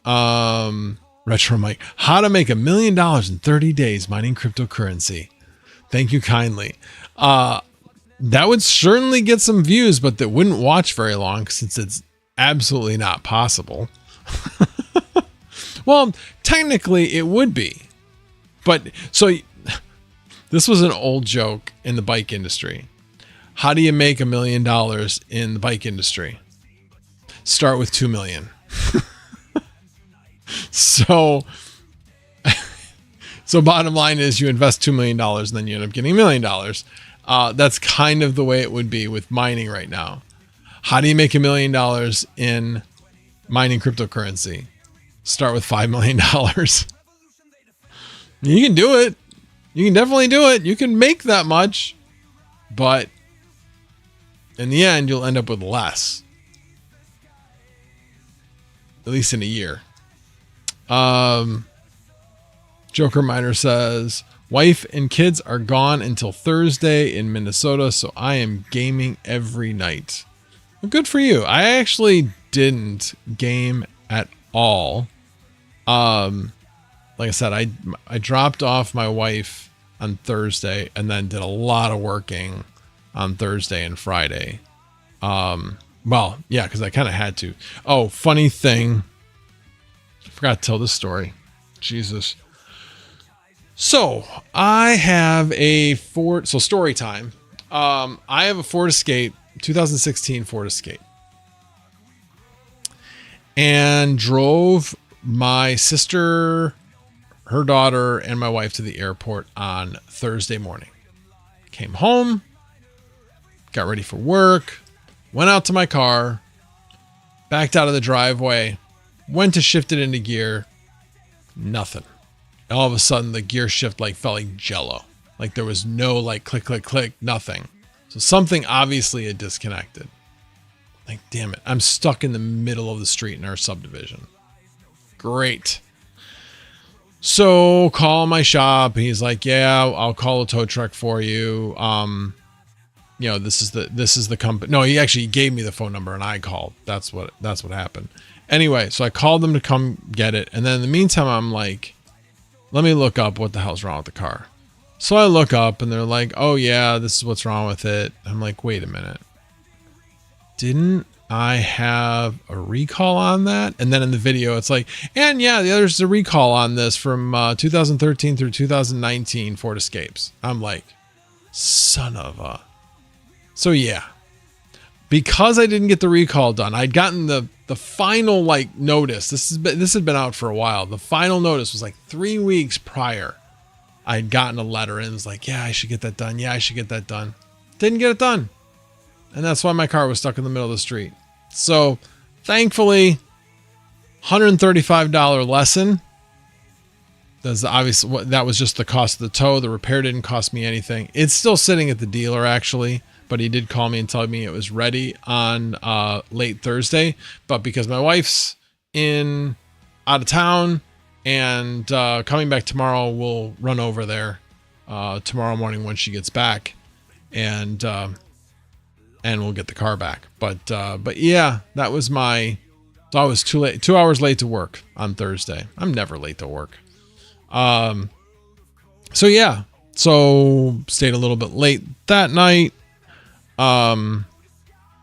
Retro Mike, how to make $1 million in 30 days mining cryptocurrency. Thank you kindly. That would certainly get some views, but that wouldn't watch very long since it's absolutely not possible. Well, technically it would be. But so this was an old joke in the bike industry. How do you make $1 million in the bike industry? Start with 2 million. So bottom line is you invest $2 million and then you end up getting $1 million. That's kind of the way it would be with mining right now. How do you make $1 million in mining cryptocurrency? Start with $5 million. You can do it. You can definitely do it. You can make that much, but in the end, you'll end up with less. at least in a year. Joker Miner says, wife and kids are gone until Thursday in Minnesota, so I am gaming every night. Well, good for you. I actually didn't game at all. Like I said, I dropped off my wife on Thursday and then did a lot of working on Thursday and Friday. Well, yeah, because I kind of had to. Oh, funny thing. I forgot to tell this story. Jesus. So I have a Ford. So story time. I have a Ford Escape, 2016 Ford Escape, and drove my sister, her daughter, and my wife to the airport on Thursday morning. Came home, got ready for work, went out to my car, backed out of the driveway, went to shift it into gear. Nothing. All of a sudden, the gear shift like felt like jello. Like there was no like click, click, click, nothing. So something obviously had disconnected. Like, damn it. I'm stuck in the middle of the street in our subdivision. Great. So call my shop. He's like, yeah, I'll call a tow truck for you. You know, this is the company. No, he actually gave me the phone number and I called. That's what happened. Anyway, so I called them to come get it. And then in the meantime, I'm like, let me look up what the hell's wrong with the car. So I look up and they're like, oh yeah, this is what's wrong with it. I'm like, wait a minute. Didn't I have a recall on that? And then in the video, it's like, and yeah, there's a recall on this from 2013 through 2019 Ford Escapes. I'm like, son of a. So yeah, because I didn't get the recall done, I'd gotten the final like notice. This had been out for a while. The final notice was like 3 weeks prior. I'd gotten a letter and it was like, yeah, I should get that done. Yeah, I should get that done. Didn't get it done. And that's why my car was stuck in the middle of the street. So thankfully, $135 lesson. That's obviously that was just the cost of the tow. The repair didn't cost me anything. It's still sitting at the dealer actually, but he did call me and tell me it was ready on late Thursday. But because my wife's out of town and coming back tomorrow, we'll run over there tomorrow morning when she gets back, and we'll get the car back. But yeah, that was I was 2 hours late to work on Thursday. I'm never late to work. So yeah, so stayed a little bit late that night,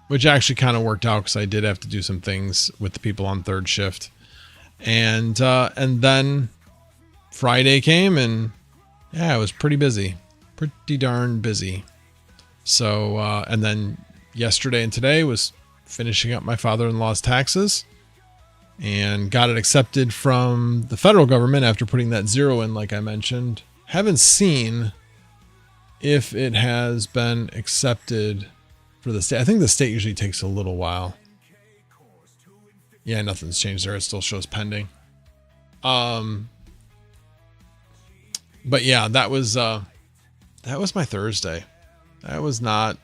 which actually kind of worked out because I did have to do some things with the people on third shift, and then Friday came and yeah, it was pretty busy, pretty darn busy. So, and then yesterday and today was finishing up my father-in-law's taxes and got it accepted from the federal government after putting that 0 in, like I mentioned. Haven't seen if it has been accepted for the state. I think the state usually takes a little while. Yeah, nothing's changed there. It still shows pending. But yeah, that was my Thursday. That was not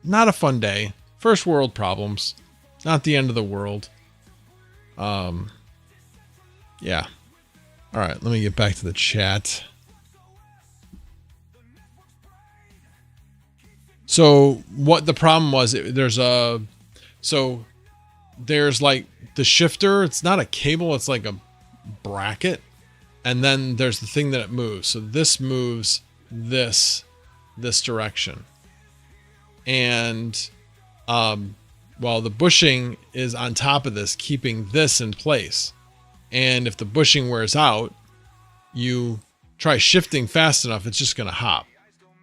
a fun day. First world problems. Not the end of the world. Yeah. All right, let me get back to the chat. So what the problem was, there's like the shifter. It's not a cable. It's like a bracket. And then there's the thing that it moves. So this moves this direction. And, well, the bushing is on top of this, keeping this in place. And if the bushing wears out, you try shifting fast enough, it's just going to hop.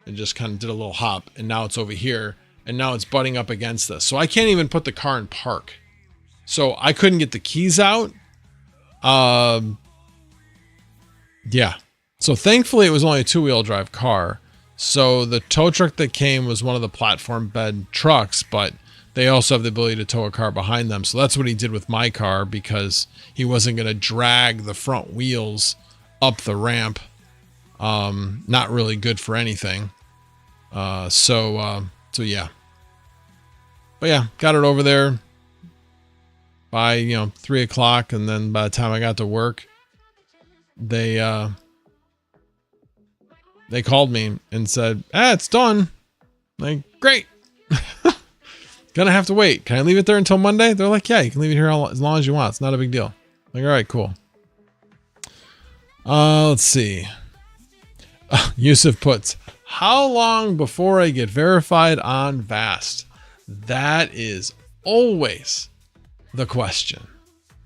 It just kind of did a little hop, and now it's over here, and now it's butting up against this. So I can't even put the car in park. So I couldn't get the keys out. Yeah. So thankfully it was only a 2-wheel drive car. So the tow truck that came was one of the platform bed trucks, but they also have the ability to tow a car behind them. So that's what he did with my car, because he wasn't going to drag the front wheels up the ramp. Not really good for anything. So yeah. But yeah, got it over there. by, 3 o'clock. And then by the time I got to work, they called me and said, it's done. Like, great. Gonna have to wait. Can I leave it there until Monday? They're like, yeah, you can leave it here as long as you want. It's not a big deal. Like, all right, cool. Let's see. Yusuf puts, how long before I get verified on Vast? That is always the question.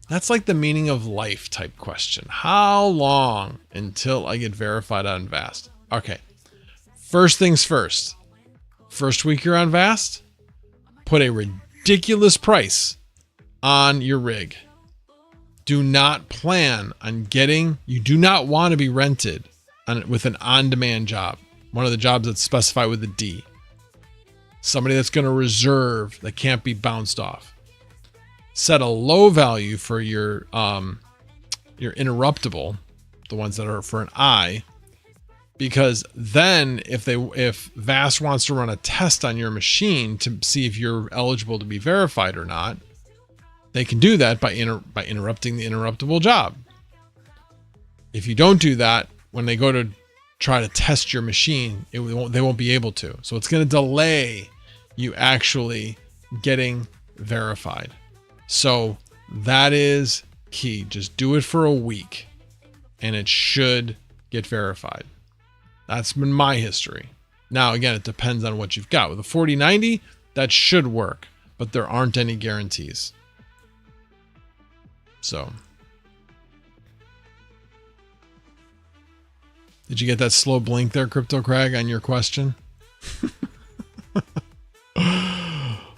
That's like the meaning of life type question. How long until I get verified on Vast? Okay. First things first. First week you're on Vast, put a ridiculous price on your rig. Do not plan on you do not want to be rented with an on-demand job. One of the jobs that's specified with a D. Somebody that's going to reserve, that can't be bounced off. Set a low value for your interruptible, the ones that are for an I, because then if Vast wants to run a test on your machine to see if you're eligible to be verified or not, they can do that by interrupting the interruptible job. If you don't do that, when they go to try to test your machine, they won't be able to. So it's going to delay you actually getting verified. So that is key. Just do it for a week and it should get verified. That's been my history. Now, again, it depends on what you've got. With a 4090, that should work, but there aren't any guarantees. So, did you get that slow blink there, Crypto Crag, on your question?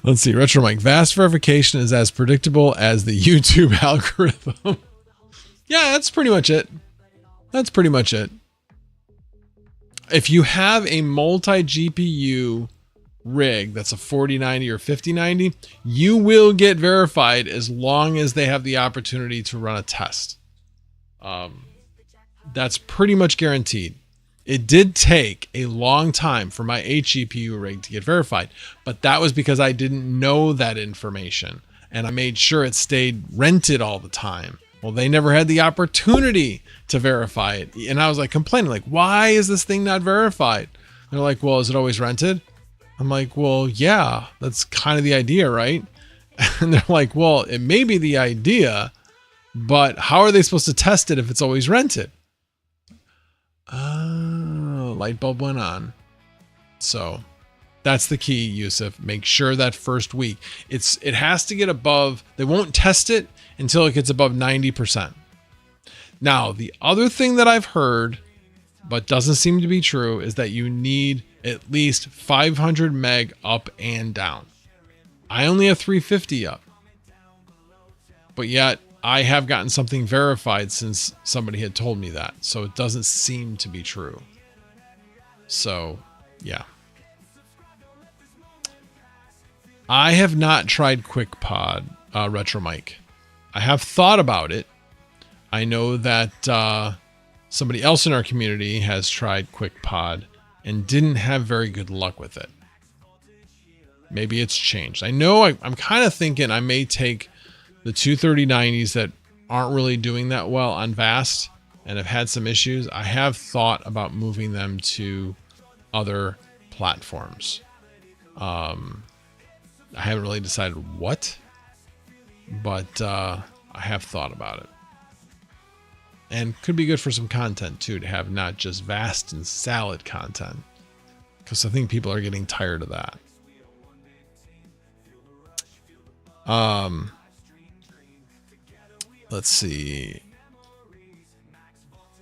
Let's see. Retro Mike, Vast verification is as predictable as the YouTube algorithm. Yeah, that's pretty much it. That's pretty much it. If you have a multi-GPU rig that's a 4090 or 5090, you will get verified as long as they have the opportunity to run a test. That's pretty much guaranteed. It did take a long time for my 8 GPU rig to get verified, but that was because I didn't know that information and I made sure it stayed rented all the time. Well, they never had the opportunity to verify it. And I was like complaining, like, why is this thing not verified? They're like, well, is it always rented? I'm like, well, yeah, that's kind of the idea, right? And they're like, well, it may be the idea, but how are they supposed to test it if it's always rented? Oh, light bulb went on. So that's the key, Yusuf. Make sure that first week, it has to get above, they won't test it until it gets above 90%. Now, the other thing that I've heard, but doesn't seem to be true, is that you need at least 500 meg up and down. I only have 350 up, but yet I have gotten something verified since somebody had told me that. So it doesn't seem to be true. So yeah. I have not tried QuickPod, Retro Mike. I have thought about it. I know that somebody else in our community has tried QuickPod and didn't have very good luck with it. Maybe it's changed. I know I'm kind of thinking I may take the two 3090s that aren't really doing that well on Vast and have had some issues. I have thought about moving them to other platforms. I haven't really decided what, but I have thought about it. And could be good for some content too, to have not just Vast and salad content, because I think people are getting tired of that. Let's see.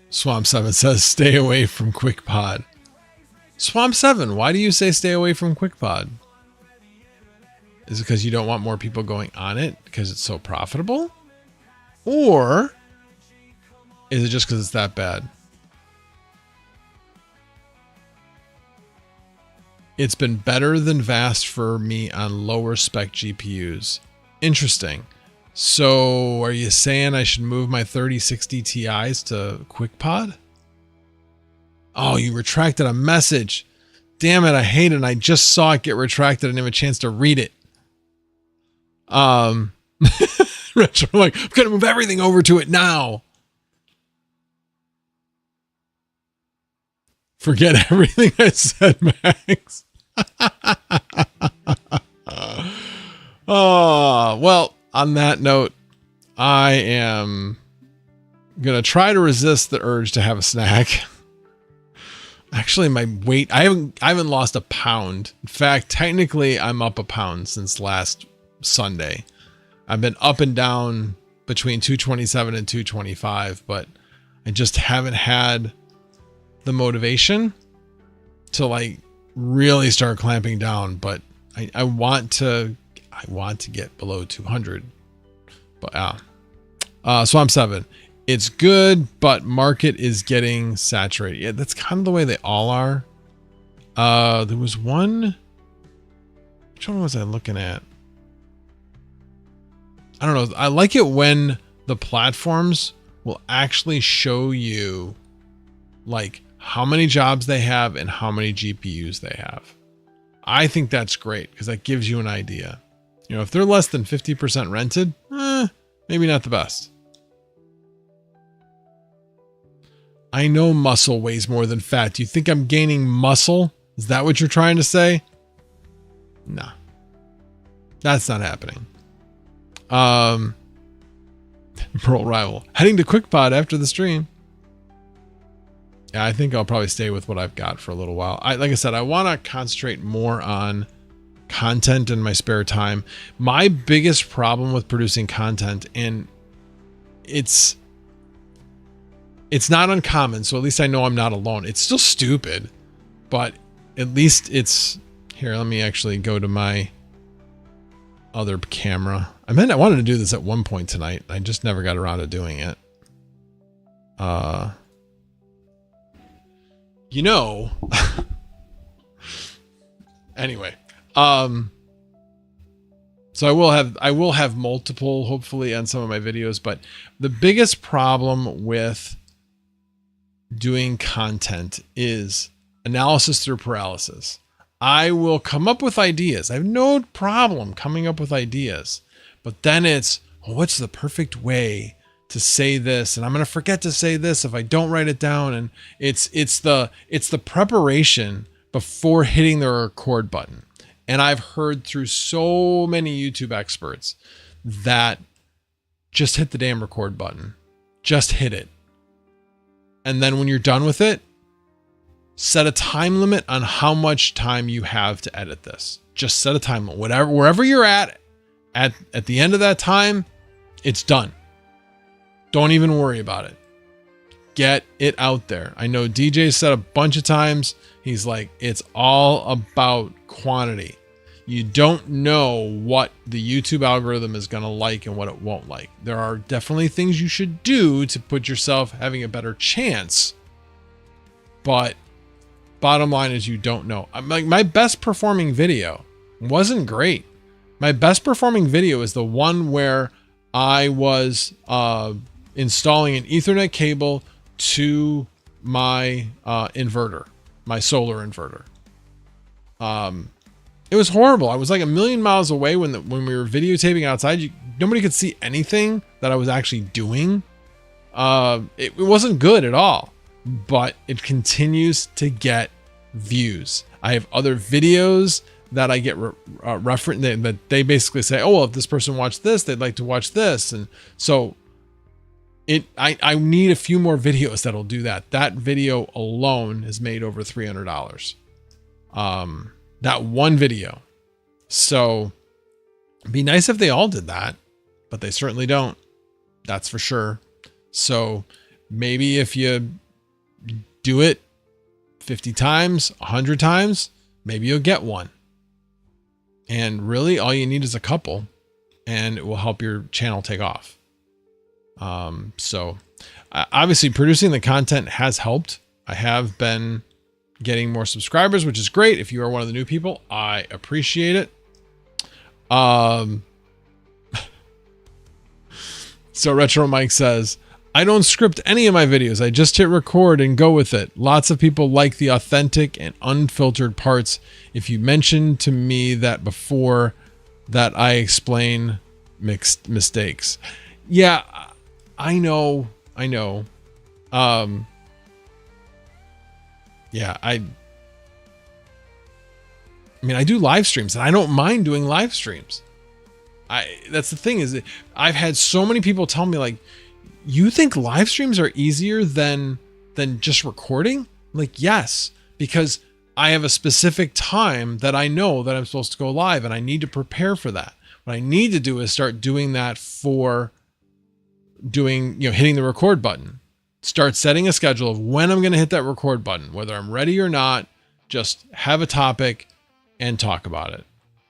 Swamp 7 says stay away from QuickPod. Swamp 7, why do you say stay away from QuickPod? Is it because you don't want more people going on it because it's so profitable? Or is it just because it's that bad? It's been better than Vast for me on lower spec GPUs. Interesting. So are you saying I should move my 3060 Ti's to QuickPod? Oh, you retracted a message. Damn it, I hate it. And I just saw it get retracted and didn't have a chance to read it. Retro, I'm like, I'm going to move everything over to it now. Forget everything I said, Max. Oh, well, on that note, I am going to try to resist the urge to have a snack. Actually, my weight, I haven't lost a pound. In fact, technically, I'm up a pound since last Sunday. I've been up and down between 227 and 225, but I just haven't had the motivation to like really start clamping down. But I want to get below 200. But so I'm 7. It's good, but market is getting saturated. Yeah, that's kind of the way they all are. There was one. Which one was I looking at? I don't know. I like it when the platforms will actually show you like how many jobs they have and how many GPUs they have. I think that's great because that gives you an idea. You know, if they're less than 50% rented, maybe not the best. I know muscle weighs more than fat. Do you think I'm gaining muscle? Is that what you're trying to say? Nah. That's not happening. Pearl Rival. Heading to QuickPod after the stream. Yeah, I think I'll probably stay with what I've got for a little while. Like I said, I want to concentrate more on content in my spare time. My biggest problem with producing content, and it's not uncommon, so at least I know I'm not alone. It's still stupid, but at least it's here. Let me actually go to my other camera. I wanted to do this at one point tonight. I just never got around to doing it. You know, anyway, so I will have multiple, hopefully, on some of my videos, but the biggest problem with doing content is analysis through paralysis. I will come up with ideas. I have no problem coming up with ideas, but then it's, well, what's the perfect way to say this? And I'm going to forget to say this if I don't write it down. And it's the preparation before hitting the record button. And I've heard through so many YouTube experts that just hit the damn record button, just hit it. And then when you're done with it, set a time limit on how much time you have to edit this. Just set a time limit. Wherever you're at the end of that time, it's done. Don't even worry about it. Get it out there. I know DJ said a bunch of times, he's like, it's all about quantity. You don't know what the YouTube algorithm is going to like and what it won't like. There are definitely things you should do to put yourself having a better chance. But bottom line is you don't know. Like my best performing video wasn't great. My best performing video is the one where I was installing an Ethernet cable to my inverter, my solar inverter. It was horrible. I was like a million miles away when we were videotaping outside. Nobody could see anything that I was actually doing. It wasn't good at all, but it continues to get views. I have other videos that I get referenced that they basically say, oh, well, if this person watched this, they'd like to watch this. And so I need a few more videos that'll do that. That video alone has made over $300. That one video. So it'd be nice if they all did that, but they certainly don't. That's for sure. So maybe if you do it 50 times, 100 times, maybe you'll get one. And really all you need is a couple and it will help your channel take off. So obviously producing the content has helped. I have been getting more subscribers, which is great. If you are one of the new people, I appreciate it. So Retro Mike says, I don't script any of my videos. I just hit record and go with it. Lots of people like the authentic and unfiltered parts. If you mentioned to me that before that I explain mixed mistakes. Yeah, I know. Yeah, I mean, I do live streams and I don't mind doing live streams. That's the thing, is that I've had so many people tell me, like, you think live streams are easier than just recording? Like, yes, because I have a specific time that I know that I'm supposed to go live and I need to prepare for that. What I need to do is start doing that for doing, hitting the record button. Start setting a schedule of when I'm going to hit that record button, whether I'm ready or not, just have a topic and talk about it.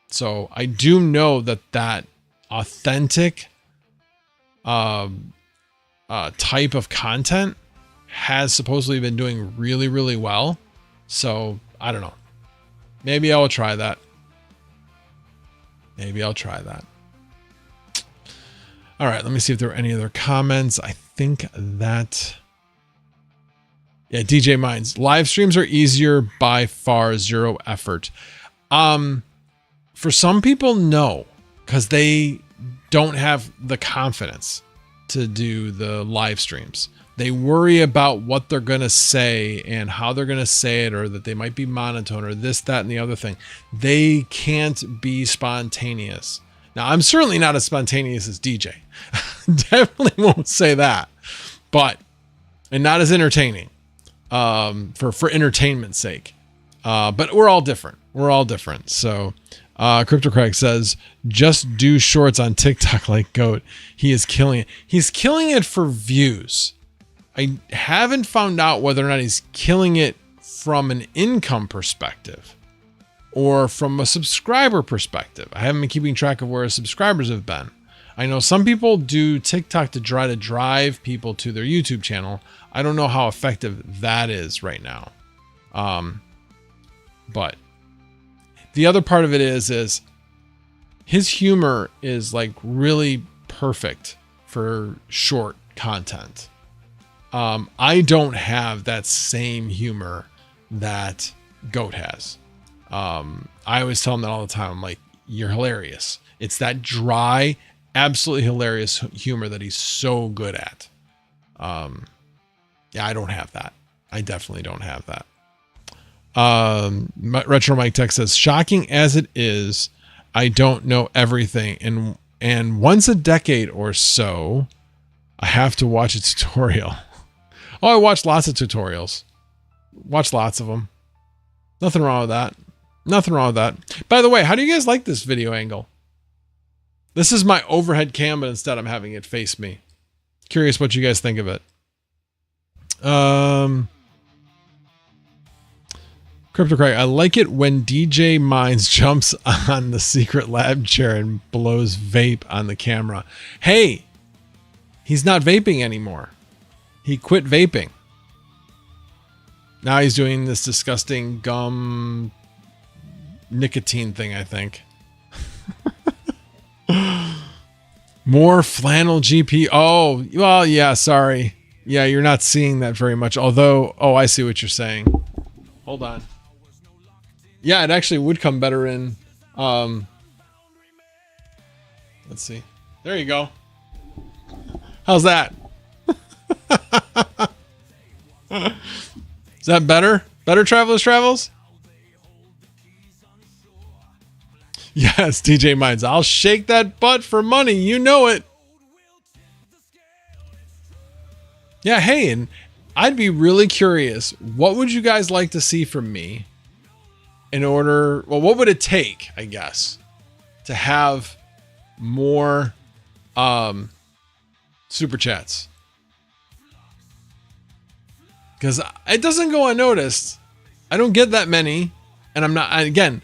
So I do know that authentic type of content has supposedly been doing really, really well. So I don't know. Maybe I will try that. All right, let me see if there are any other comments. I think that... Yeah, DJ Minds. Live streams are easier by far, 0 effort. For some people, no, because they don't have the confidence to do the live streams. They worry about what they're going to say and how they're going to say it, or that they might be monotone or this, that, and the other thing. They can't be spontaneous. Now, I'm certainly not as spontaneous as DJ. Definitely won't say that. And not as entertaining, for entertainment's sake. But we're all different. So, Crypto Craig says, just do shorts on TikTok like Goat. He is killing it. He's killing it for views. I haven't found out whether or not he's killing it from an income perspective or from a subscriber perspective. I haven't been keeping track of where his subscribers have been. I know some people do TikTok to try to drive people to their YouTube channel. I don't know how effective that is right now. But the other part of it is his humor is like really perfect for short content. I don't have that same humor that Goat has. I always tell him that all the time. I'm like, you're hilarious. It's that dry, absolutely hilarious humor that he's so good at. Yeah, I don't have that. I definitely don't have that. Retro Mike Tech says, shocking as it is, I don't know everything. And once a decade or so, I have to watch a tutorial. Oh, I watch lots of tutorials. Watch lots of them. Nothing wrong with that. By the way, how do you guys like this video angle? This is my overhead cam, but instead I'm having it face me. Curious what you guys think of it. Crypto Craig, I like it when DJ Minds jumps on the secret lab chair and blows vape on the camera. Hey, he's not vaping anymore. He quit vaping. Now he's doing this disgusting gum nicotine thing, I think. More flannel GP. Oh, well, yeah, sorry. Yeah, you're not seeing that very much. Although, oh, I see what you're saying. Hold on. Yeah, it actually would come better in, let's see. There you go. How's that? Is that better? Better Travelers Travels? Yes, DJ Minds. I'll shake that butt for money. You know it. Yeah, hey, and I'd be really curious. What would you guys like to see from me in order... Well, what would it take, I guess, to have more super chats? Because it doesn't go unnoticed. I don't get that many. And I'm not... Again,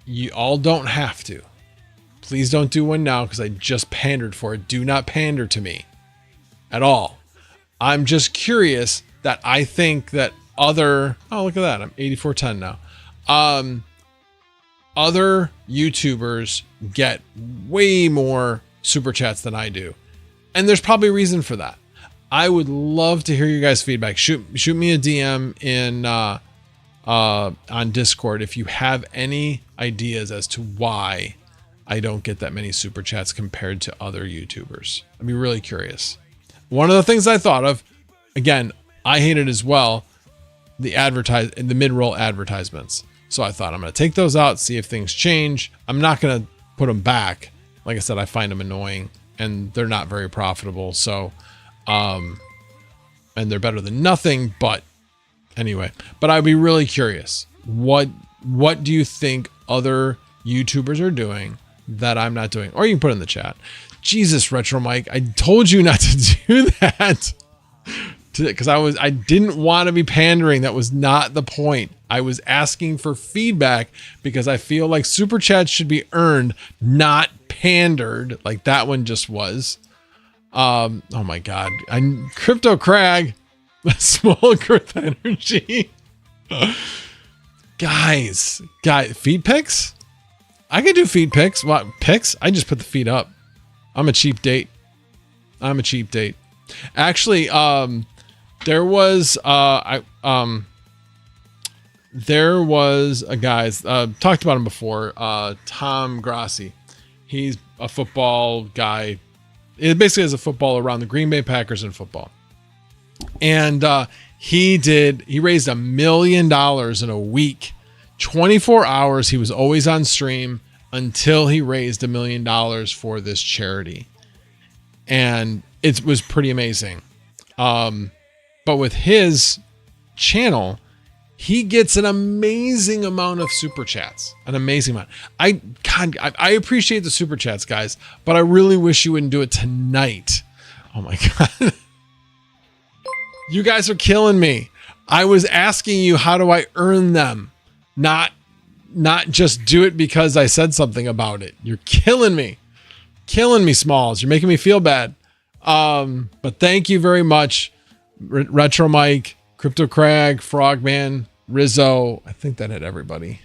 you all don't have to. Please don't do one now because I just pandered for it. Do not pander to me at all. I'm just curious that I think that other... Oh, look at that. I'm 8410 now. Other YouTubers get way more super chats than I do. And there's probably a reason for that. I would love to hear your guys' feedback. Shoot me a DM in on Discord if you have any ideas as to why I don't get that many super chats compared to other YouTubers. I'd be really curious. One of the things I thought of, again, I hate it as well, the mid-roll advertisements. So I thought I'm going to take those out, see if things change. I'm not going to put them back. Like I said, I find them annoying and they're not very profitable. So, and they're better than nothing, but anyway, but I'd be really curious. What do you think other YouTubers are doing that I'm not doing? Or you can put it in the chat. Jesus, Retro Mike, I told you not to do that. Because I didn't want to be pandering. That was not the point. I was asking for feedback because I feel like super chats should be earned, not pandered like that one just was. Oh my God. I'm Crypto Crag, small growth energy. Guys, feed pics? I can do feed pics. What pics? I just put the feed up. I'm a cheap date. Actually, there was a guy, talked about him before, Tom Grassi. He's a football guy. It basically is a football around the Green Bay Packers in football. And he raised $1 million in a week. 24 hours he was always on stream until he raised $1 million for this charity. And it was pretty amazing. But with his channel, he gets an amazing amount of super chats, an amazing amount. I appreciate the super chats, guys, but I really wish you wouldn't do it tonight. Oh my God. You guys are killing me. I was asking you, how do I earn them? Not just do it because I said something about it. You're killing me, Smalls. You're making me feel bad. But thank you very much, Retro Mike, Crypto Crag, Frogman, Rizzo. I think that hit everybody.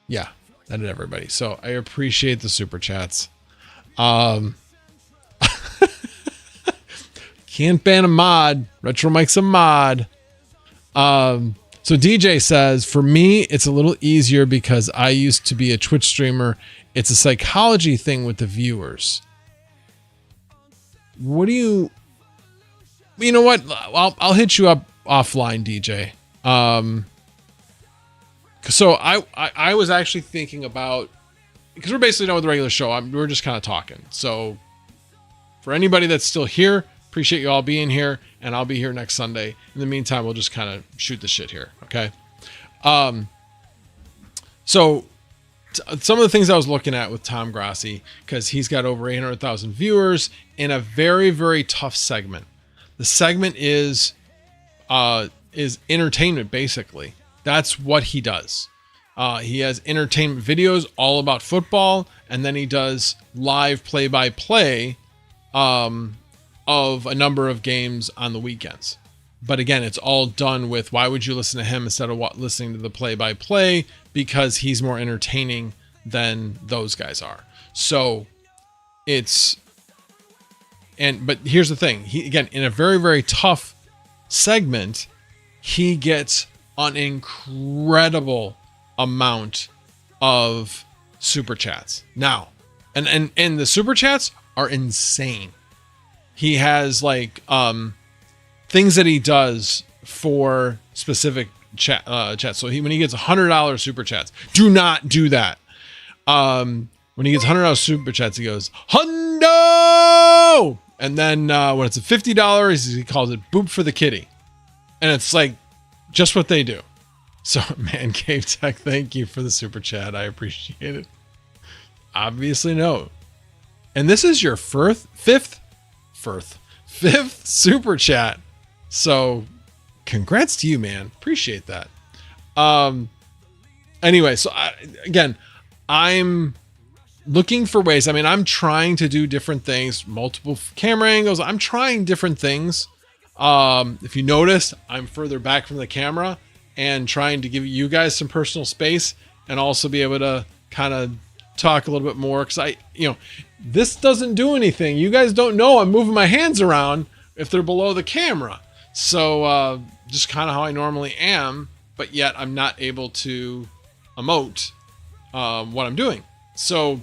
Yeah, that hit everybody. So I appreciate the super chats. Can't ban a mod. Retro Mike's a mod. So DJ says, for me, it's a little easier because I used to be a Twitch streamer. It's a psychology thing with the viewers. You know what? I'll hit you up offline, DJ. So I was actually thinking about, because we're basically done with the regular show. We're just kind of talking. So for anybody that's still here, appreciate you all being here, and I'll be here next Sunday. In the meantime, we'll just kind of shoot the shit here. Okay. So some of the things I was looking at with Tom Grassi, because he's got over 800,000 viewers in a very, very tough segment. The segment is entertainment, basically. That's what he does. He has entertainment videos all about football, and then he does live play-by-play of a number of games on the weekends. But again, it's all done with, why would you listen to him instead of listening to the play-by-play? Because he's more entertaining than those guys are. So but here's the thing. He, again, in a very, very tough segment, he gets an incredible amount of super chats. Now, and the super chats are insane. He has like things that he does for specific chat. So when he gets $100 super chats, do not do that. When he gets $100 super chats, he goes, "Hundo!" And then when it's a $50, he calls it "boop for the kitty," and it's like just what they do. So, man, Cave Tech, thank you for the super chat. I appreciate it. Obviously, no. And this is your fifth super chat. So, congrats to you, man. Appreciate that. Anyway, so I'm looking for ways. I mean, I'm trying to do different things, multiple camera angles. I'm trying different things. If you noticed, I'm further back from the camera and trying to give you guys some personal space and also be able to kind of talk a little bit more. Cause this doesn't do anything. You guys don't know I'm moving my hands around if they're below the camera. So, just kind of how I normally am, but yet I'm not able to emote, what I'm doing. So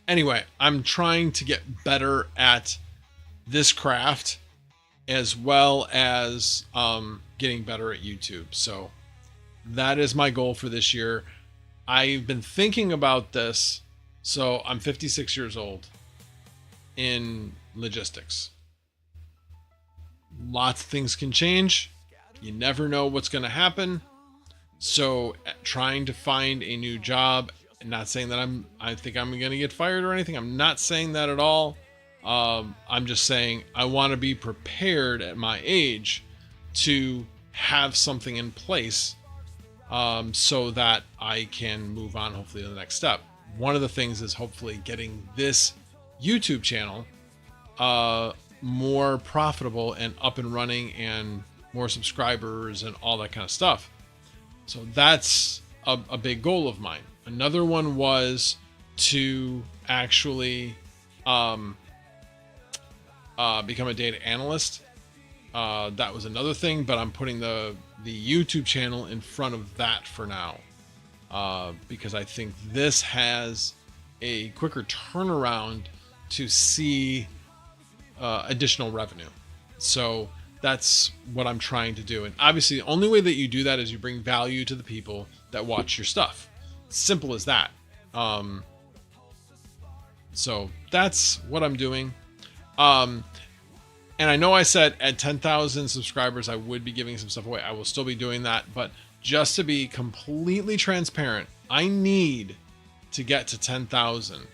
Anyway, I'm trying to get better at this craft as well as getting better at YouTube. So that is my goal for this year. I've been thinking about this. So I'm 56 years old in logistics. Lots of things can change. You never know what's going to happen. So trying to find a new job, and not saying that I think I'm going to get fired or anything. I'm not saying that at all. I'm just saying I want to be prepared at my age to have something in place so that I can move on hopefully to the next step. One of the things is hopefully getting this YouTube channel more profitable and up and running and more subscribers and all that kind of stuff. So that's a big goal of mine. Another one was to actually become a data analyst. That was another thing, but I'm putting the YouTube channel in front of that for now. Because I think this has a quicker turnaround to see additional revenue. So that's what I'm trying to do. And obviously the only way that you do that is you bring value to the people that watch your stuff. Simple as that. So that's what I'm doing. And I know I said at 10,000 subscribers, I would be giving some stuff away. I will still be doing that, but just to be completely transparent, I need to get to 10,000.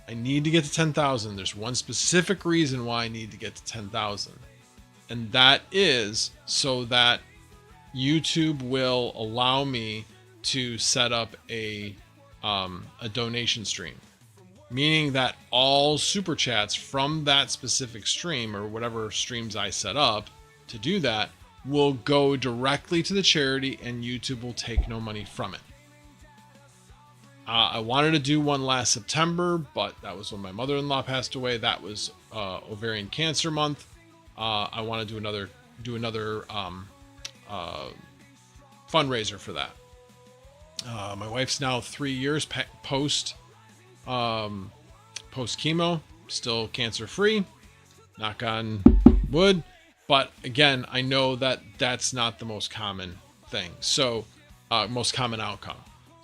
I need to get to 10,000. There's one specific reason why I need to get to 10,000. And that is so that YouTube will allow me to set up a donation stream. Meaning that all super chats from that specific stream or whatever streams I set up to do that will go directly to the charity and YouTube will take no money from it. I wanted to do one last September, but that was when my mother-in-law passed away. That was ovarian cancer month. I want to do another fundraiser for that. My wife's now 3 years post chemo, still cancer free, knock on wood. But again, I know that that's not the most common thing. So most common outcome.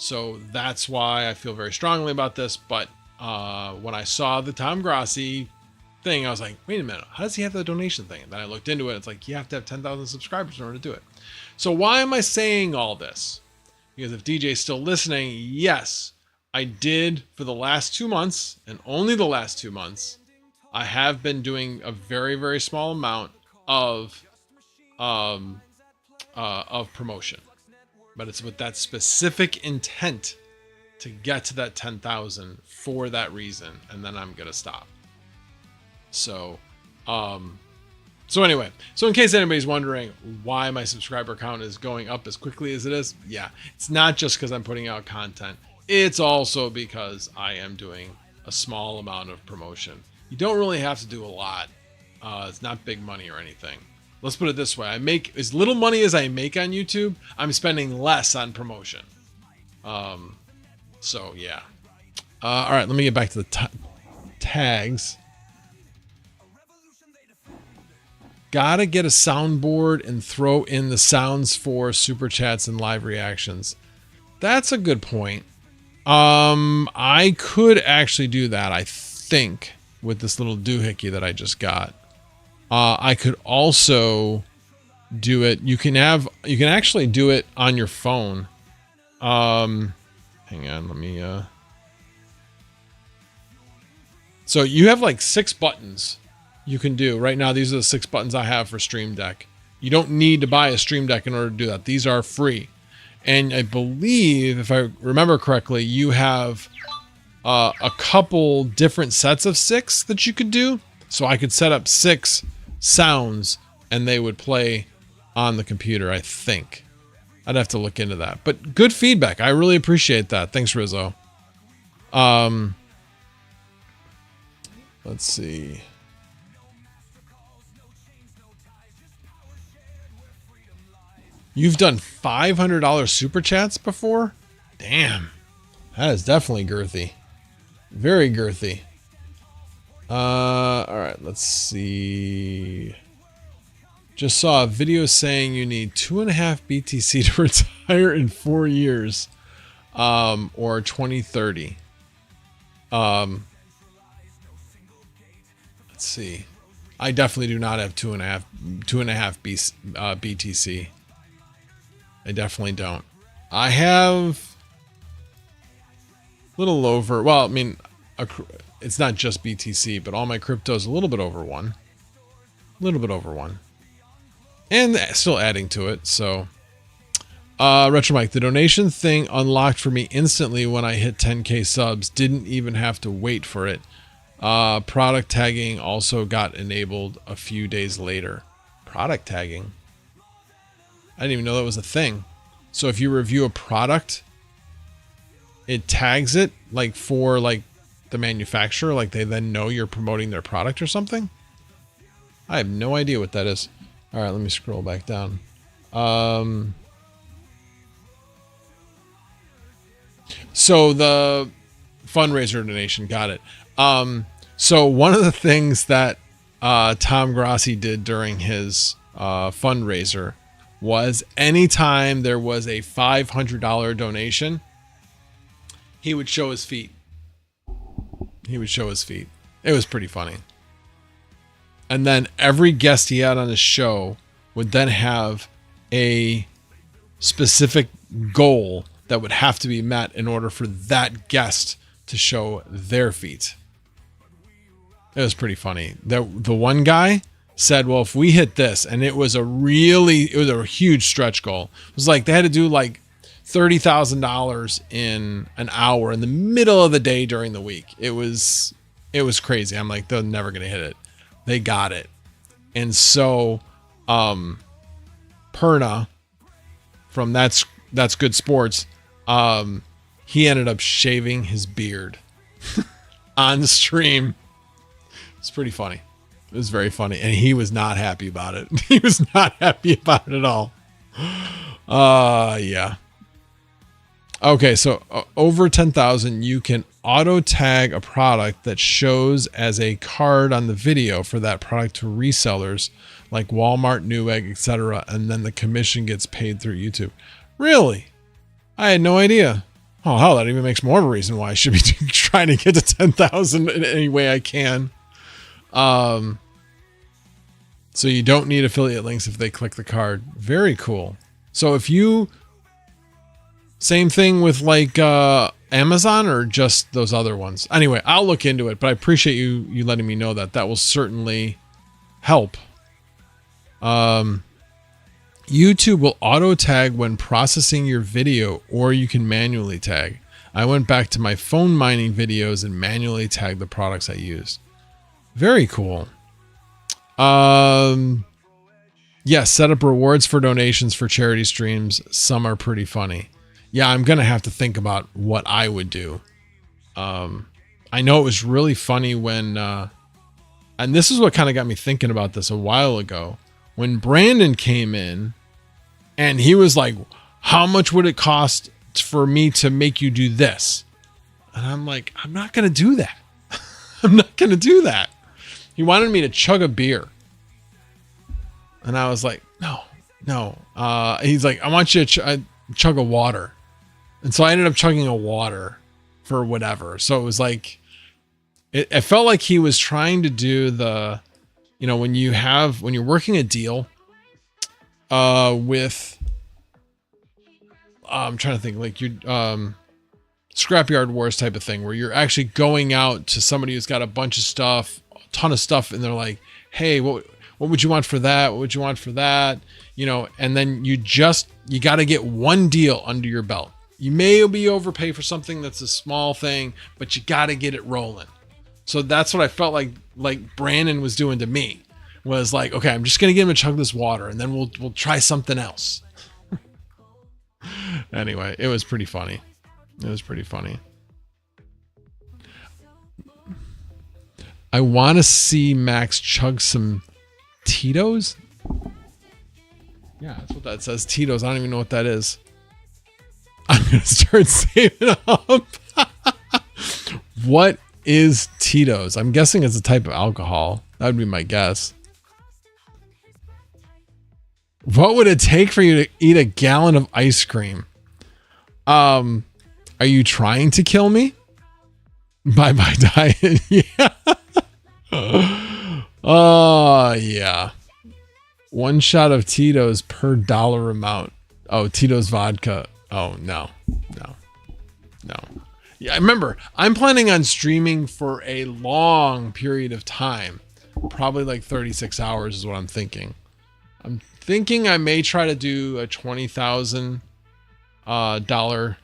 So that's why I feel very strongly about this. But when I saw the Tom Grassi thing, I was like, wait a minute, how does he have the donation thing? And then I looked into it. It's like, you have to have 10,000 subscribers in order to do it. So why am I saying all this? Because if DJ's still listening, yes, I did for the last 2 months, and only the last 2 months, I have been doing a very, very small amount of promotion. But it's with that specific intent to get to that 10,000 for that reason, and then I'm gonna stop. So anyway, so in case anybody's wondering why my subscriber count is going up as quickly as it is, yeah, it's not just because I'm putting out content. It's also because I am doing a small amount of promotion. You don't really have to do a lot. It's not big money or anything. Let's put it this way. I make as little money as I make on YouTube. I'm spending less on promotion. So yeah. All right, let me get back to the tags. Gotta get a soundboard and throw in the sounds for super chats and live reactions. That's a good point. I could actually do that, I think, with this little doohickey that I just got. I could also do it. You can actually do it on your phone. Hang on, let me, so you have like 6 buttons you can do right now. These are the 6 buttons I have for Stream Deck. You don't need to buy a Stream Deck in order to do that. These are free. And I believe, if I remember correctly, you have a couple different sets of 6 that you could do. So I could set up 6 sounds and they would play on the computer, I think. I'd have to look into that. But good feedback. I really appreciate that. Thanks, Rizzo. Let's see. You've done $500 super chats before? Damn. That is definitely girthy. Very girthy. All right, let's see. Just saw a video saying you need 2.5 BTC to retire in 4 years, or 2030. Let's see. I definitely do not have 2.5 BTC. I definitely don't. I have a little over. Well, I mean, it's not just BTC, but all my crypto's a little bit over 1. A little bit over 1. And still adding to it, so. Retro Mike, the donation thing unlocked for me instantly when I hit 10K subs. Didn't even have to wait for it. Product tagging also got enabled a few days later. Product tagging? I didn't even know that was a thing. So if you review a product, it tags it like for like the manufacturer, like they then know you're promoting their product or something? I have no idea what that is. All right, let me scroll back down. So the fundraiser donation, got it. So one of the things that Tom Grossi did during his fundraiser was anytime there was a $500 donation, he would show his feet. He would show his feet. It was pretty funny. And then every guest he had on his show would then have a specific goal that would have to be met in order for that guest to show their feet. It was pretty funny. The one guy said, well, if we hit this, and it was a huge stretch goal. It was like they had to do like $30,000 in an hour in the middle of the day during the week. It was crazy. I'm like, they're never going to hit it. They got it. And so Perna from That's Good Sports, he ended up shaving his beard on stream. It's pretty funny. It was very funny. And he was not happy about it. He was not happy about it at all. Yeah. Okay, so over 10,000, you can auto tag a product that shows as a card on the video for that product to resellers like Walmart, Newegg, etc. And then the commission gets paid through YouTube. Really? I had no idea. Oh, hell, that even makes more of a reason why I should be trying to get to 10,000 in any way I can. So you don't need affiliate links if they click the card. Very cool. So if you, same thing with like Amazon or just those other ones. Anyway, I'll look into it, but I appreciate you letting me know that. That will certainly help. YouTube will auto tag when processing your video, or you can manually tag. I went back to my phone mining videos and manually tagged the products I used. Very cool. Yes, set up rewards for donations for charity streams. Some are pretty funny. Yeah, I'm going to have to think about what I would do. I know it was really funny when, and this is what kind of got me thinking about this a while ago, when Brandon came in and he was like, how much would it cost for me to make you do this? And I'm like, I'm not going to do that. I'm not going to do that. He wanted me to chug a beer. And I was like, no. He's like, I want you to chug a water. And so I ended up chugging a water for whatever. So it was like, it felt like he was trying to do the, you know, when you're working a deal with, I'm trying to think, like your Scrapyard Wars type of thing, where you're actually going out to somebody who's got a bunch of stuff, a ton of stuff, and they're like, hey, what would you want for that? What would you want for that? You know, and then you got to get one deal under your belt. You may be overpay for something that's a small thing, but you got to get it rolling. So that's what I felt like Brandon was doing to me, was like, okay, I'm just going to get him to chug this water and then we'll try something else. Anyway, it was pretty funny. I want to see Max chug some Tito's. Yeah, that's what that says. Tito's. I don't even know what that is. I'm going to start saving up. What is Tito's? I'm guessing it's a type of alcohol. That would be my guess. What would it take for you to eat a gallon of ice cream? Are you trying to kill me? Bye-bye diet. Yeah. Oh, yeah. One shot of Tito's per dollar amount. Oh, Tito's vodka. Oh, no. Yeah, remember, I'm planning on streaming for a long period of time. Probably like 36 hours is what I'm thinking. I'm thinking I may try to do a $20,000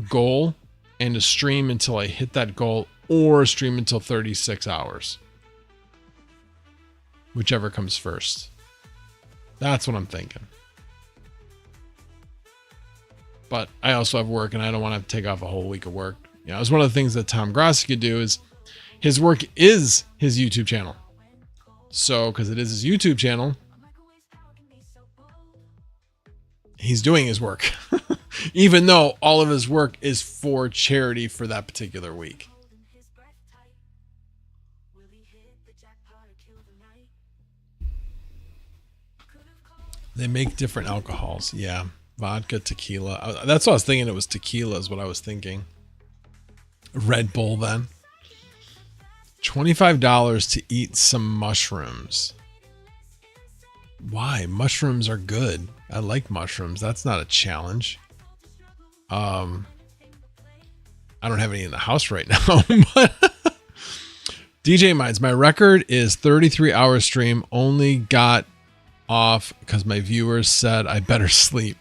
goal and to stream until I hit that goal, or stream until 36 hours. Whichever comes first. That's what I'm thinking. But I also have work and I don't want to take off a whole week of work. You know, it's one of the things that Tom Grassi could do is his work is his YouTube channel. So, because it is his YouTube channel, he's doing his work. Even though all of his work is for charity for that particular week. They make different alcohols. Yeah. Vodka, tequila. That's what I was thinking. It was tequila is what I was thinking. Red Bull then. $25 to eat some mushrooms. Why? Mushrooms are good. I like mushrooms. That's not a challenge. I don't have any in the house right now. But DJ Minds, my record is 33 hour stream. Only got off because my viewers said I better sleep.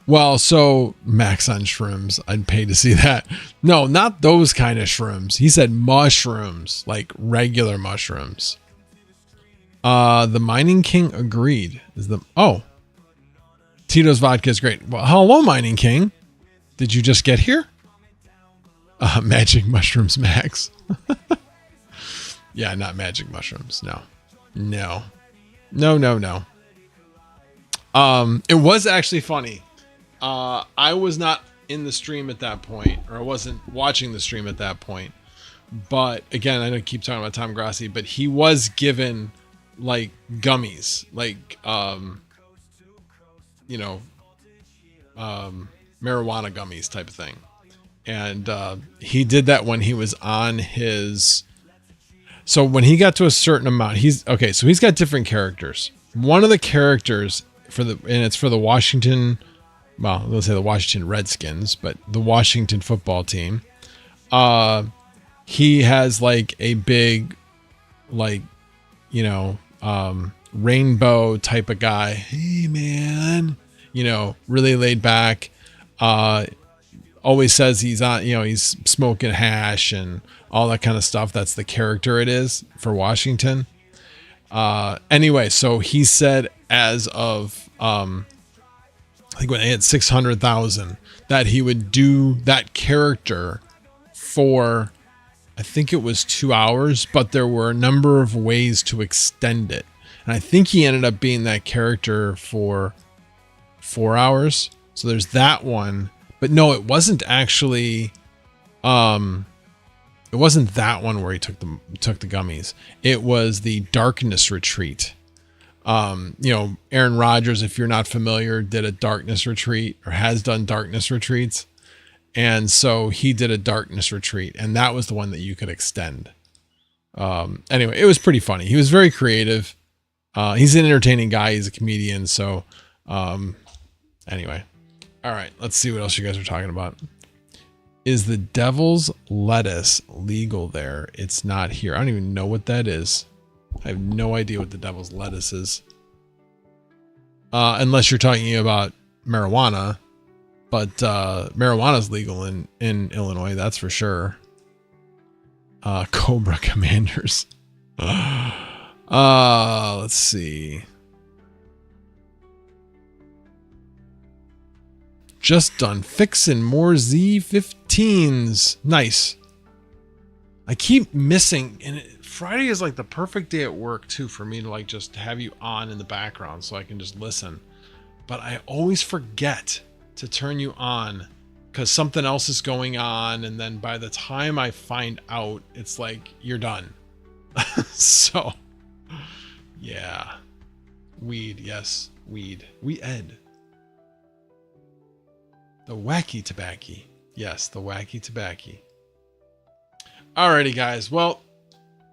Well, so Max on shrooms. I'd pay to see that. No, not those kind of shrooms. He said mushrooms, like regular mushrooms. The Mining King agreed. Tito's vodka is great. Well, hello, Mining King. Did you just get here? Magic mushrooms, Max. Yeah, not magic mushrooms. No. It was actually funny. I was not in the stream at that point, or I wasn't watching the stream at that point. But again, I don't keep talking about Tom Grassi, but he was given like gummies, like marijuana gummies type of thing. And he did that when he was on his. So when he got to a certain amount, he's got different characters. One of the characters it's for the Washington, well, let's say the Washington Redskins, but the Washington football team. He has like a big, like, rainbow type of guy. Hey man, really laid back. Always says he's on, he's smoking hash and all that kind of stuff. That's the character it is for Washington. Anyway, so he said as of, I think when they had 600,000 that he would do that character for, I think it was 2 hours, but there were a number of ways to extend it. And I think he ended up being that character for 4 hours. So there's that one, but no, it wasn't actually, it wasn't that one where he took the gummies. It was the Darkness Retreat. Aaron Rodgers, if you're not familiar, did a Darkness Retreat or has done Darkness Retreats. And so he did a Darkness Retreat, and that was the one that you could extend. Anyway, it was pretty funny. He was very creative. He's an entertaining guy. He's a comedian. So, anyway, all right, let's see what else you guys are talking about. Is the devil's lettuce legal there? It's not here. I don't even know what that is. I have no idea what the devil's lettuce is. Unless you're talking about marijuana, but marijuana is legal in Illinois. That's for sure. Cobra Commanders. Let's see. Just done fixing more Z15s. Nice. I keep missing, and Friday is like the perfect day at work too for me to like just have you on in the background so I can just listen. But I always forget to turn you on because something else is going on. And then by the time I find out, it's like, you're done. So yeah, weed. Yes. Weed. We Ed. The wacky tobacco. Yes. The wacky tobacco. Alrighty guys. Well,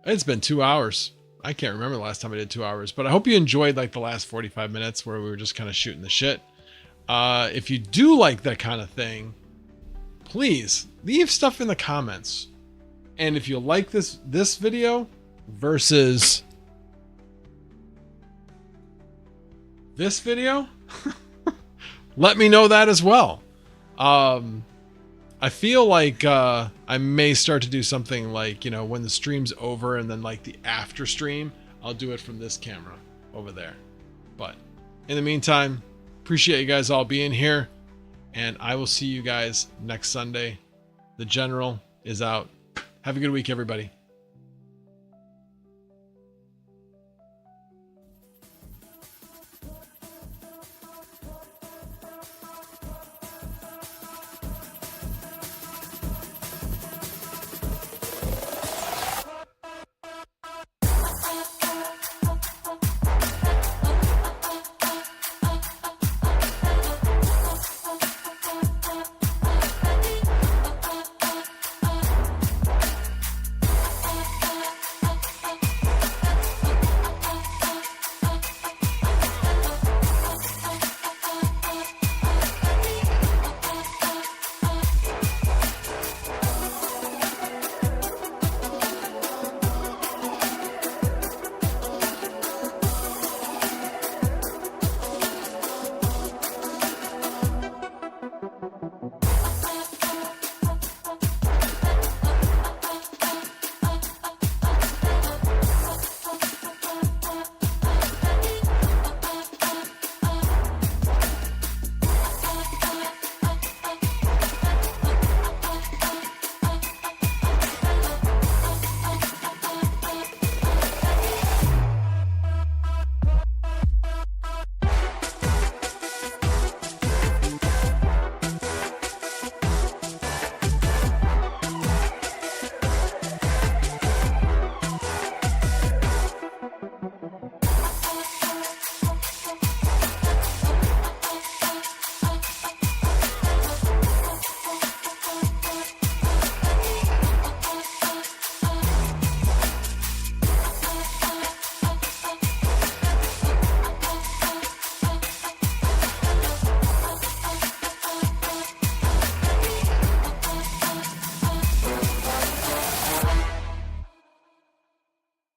it's been 2 hours. I can't remember the last time I did 2 hours, but I hope you enjoyed like the last 45 minutes where we were just kind of shooting the shit. If you do like that kind of thing, please leave stuff in the comments. And if you like this video versus this video, let me know that as well. I feel like I may start to do something like, you know, when the stream's over and then like the after stream, I'll do it from this camera over there. But in the meantime, appreciate you guys all being here, and I will see you guys next Sunday. The General is out. Have a good week, everybody.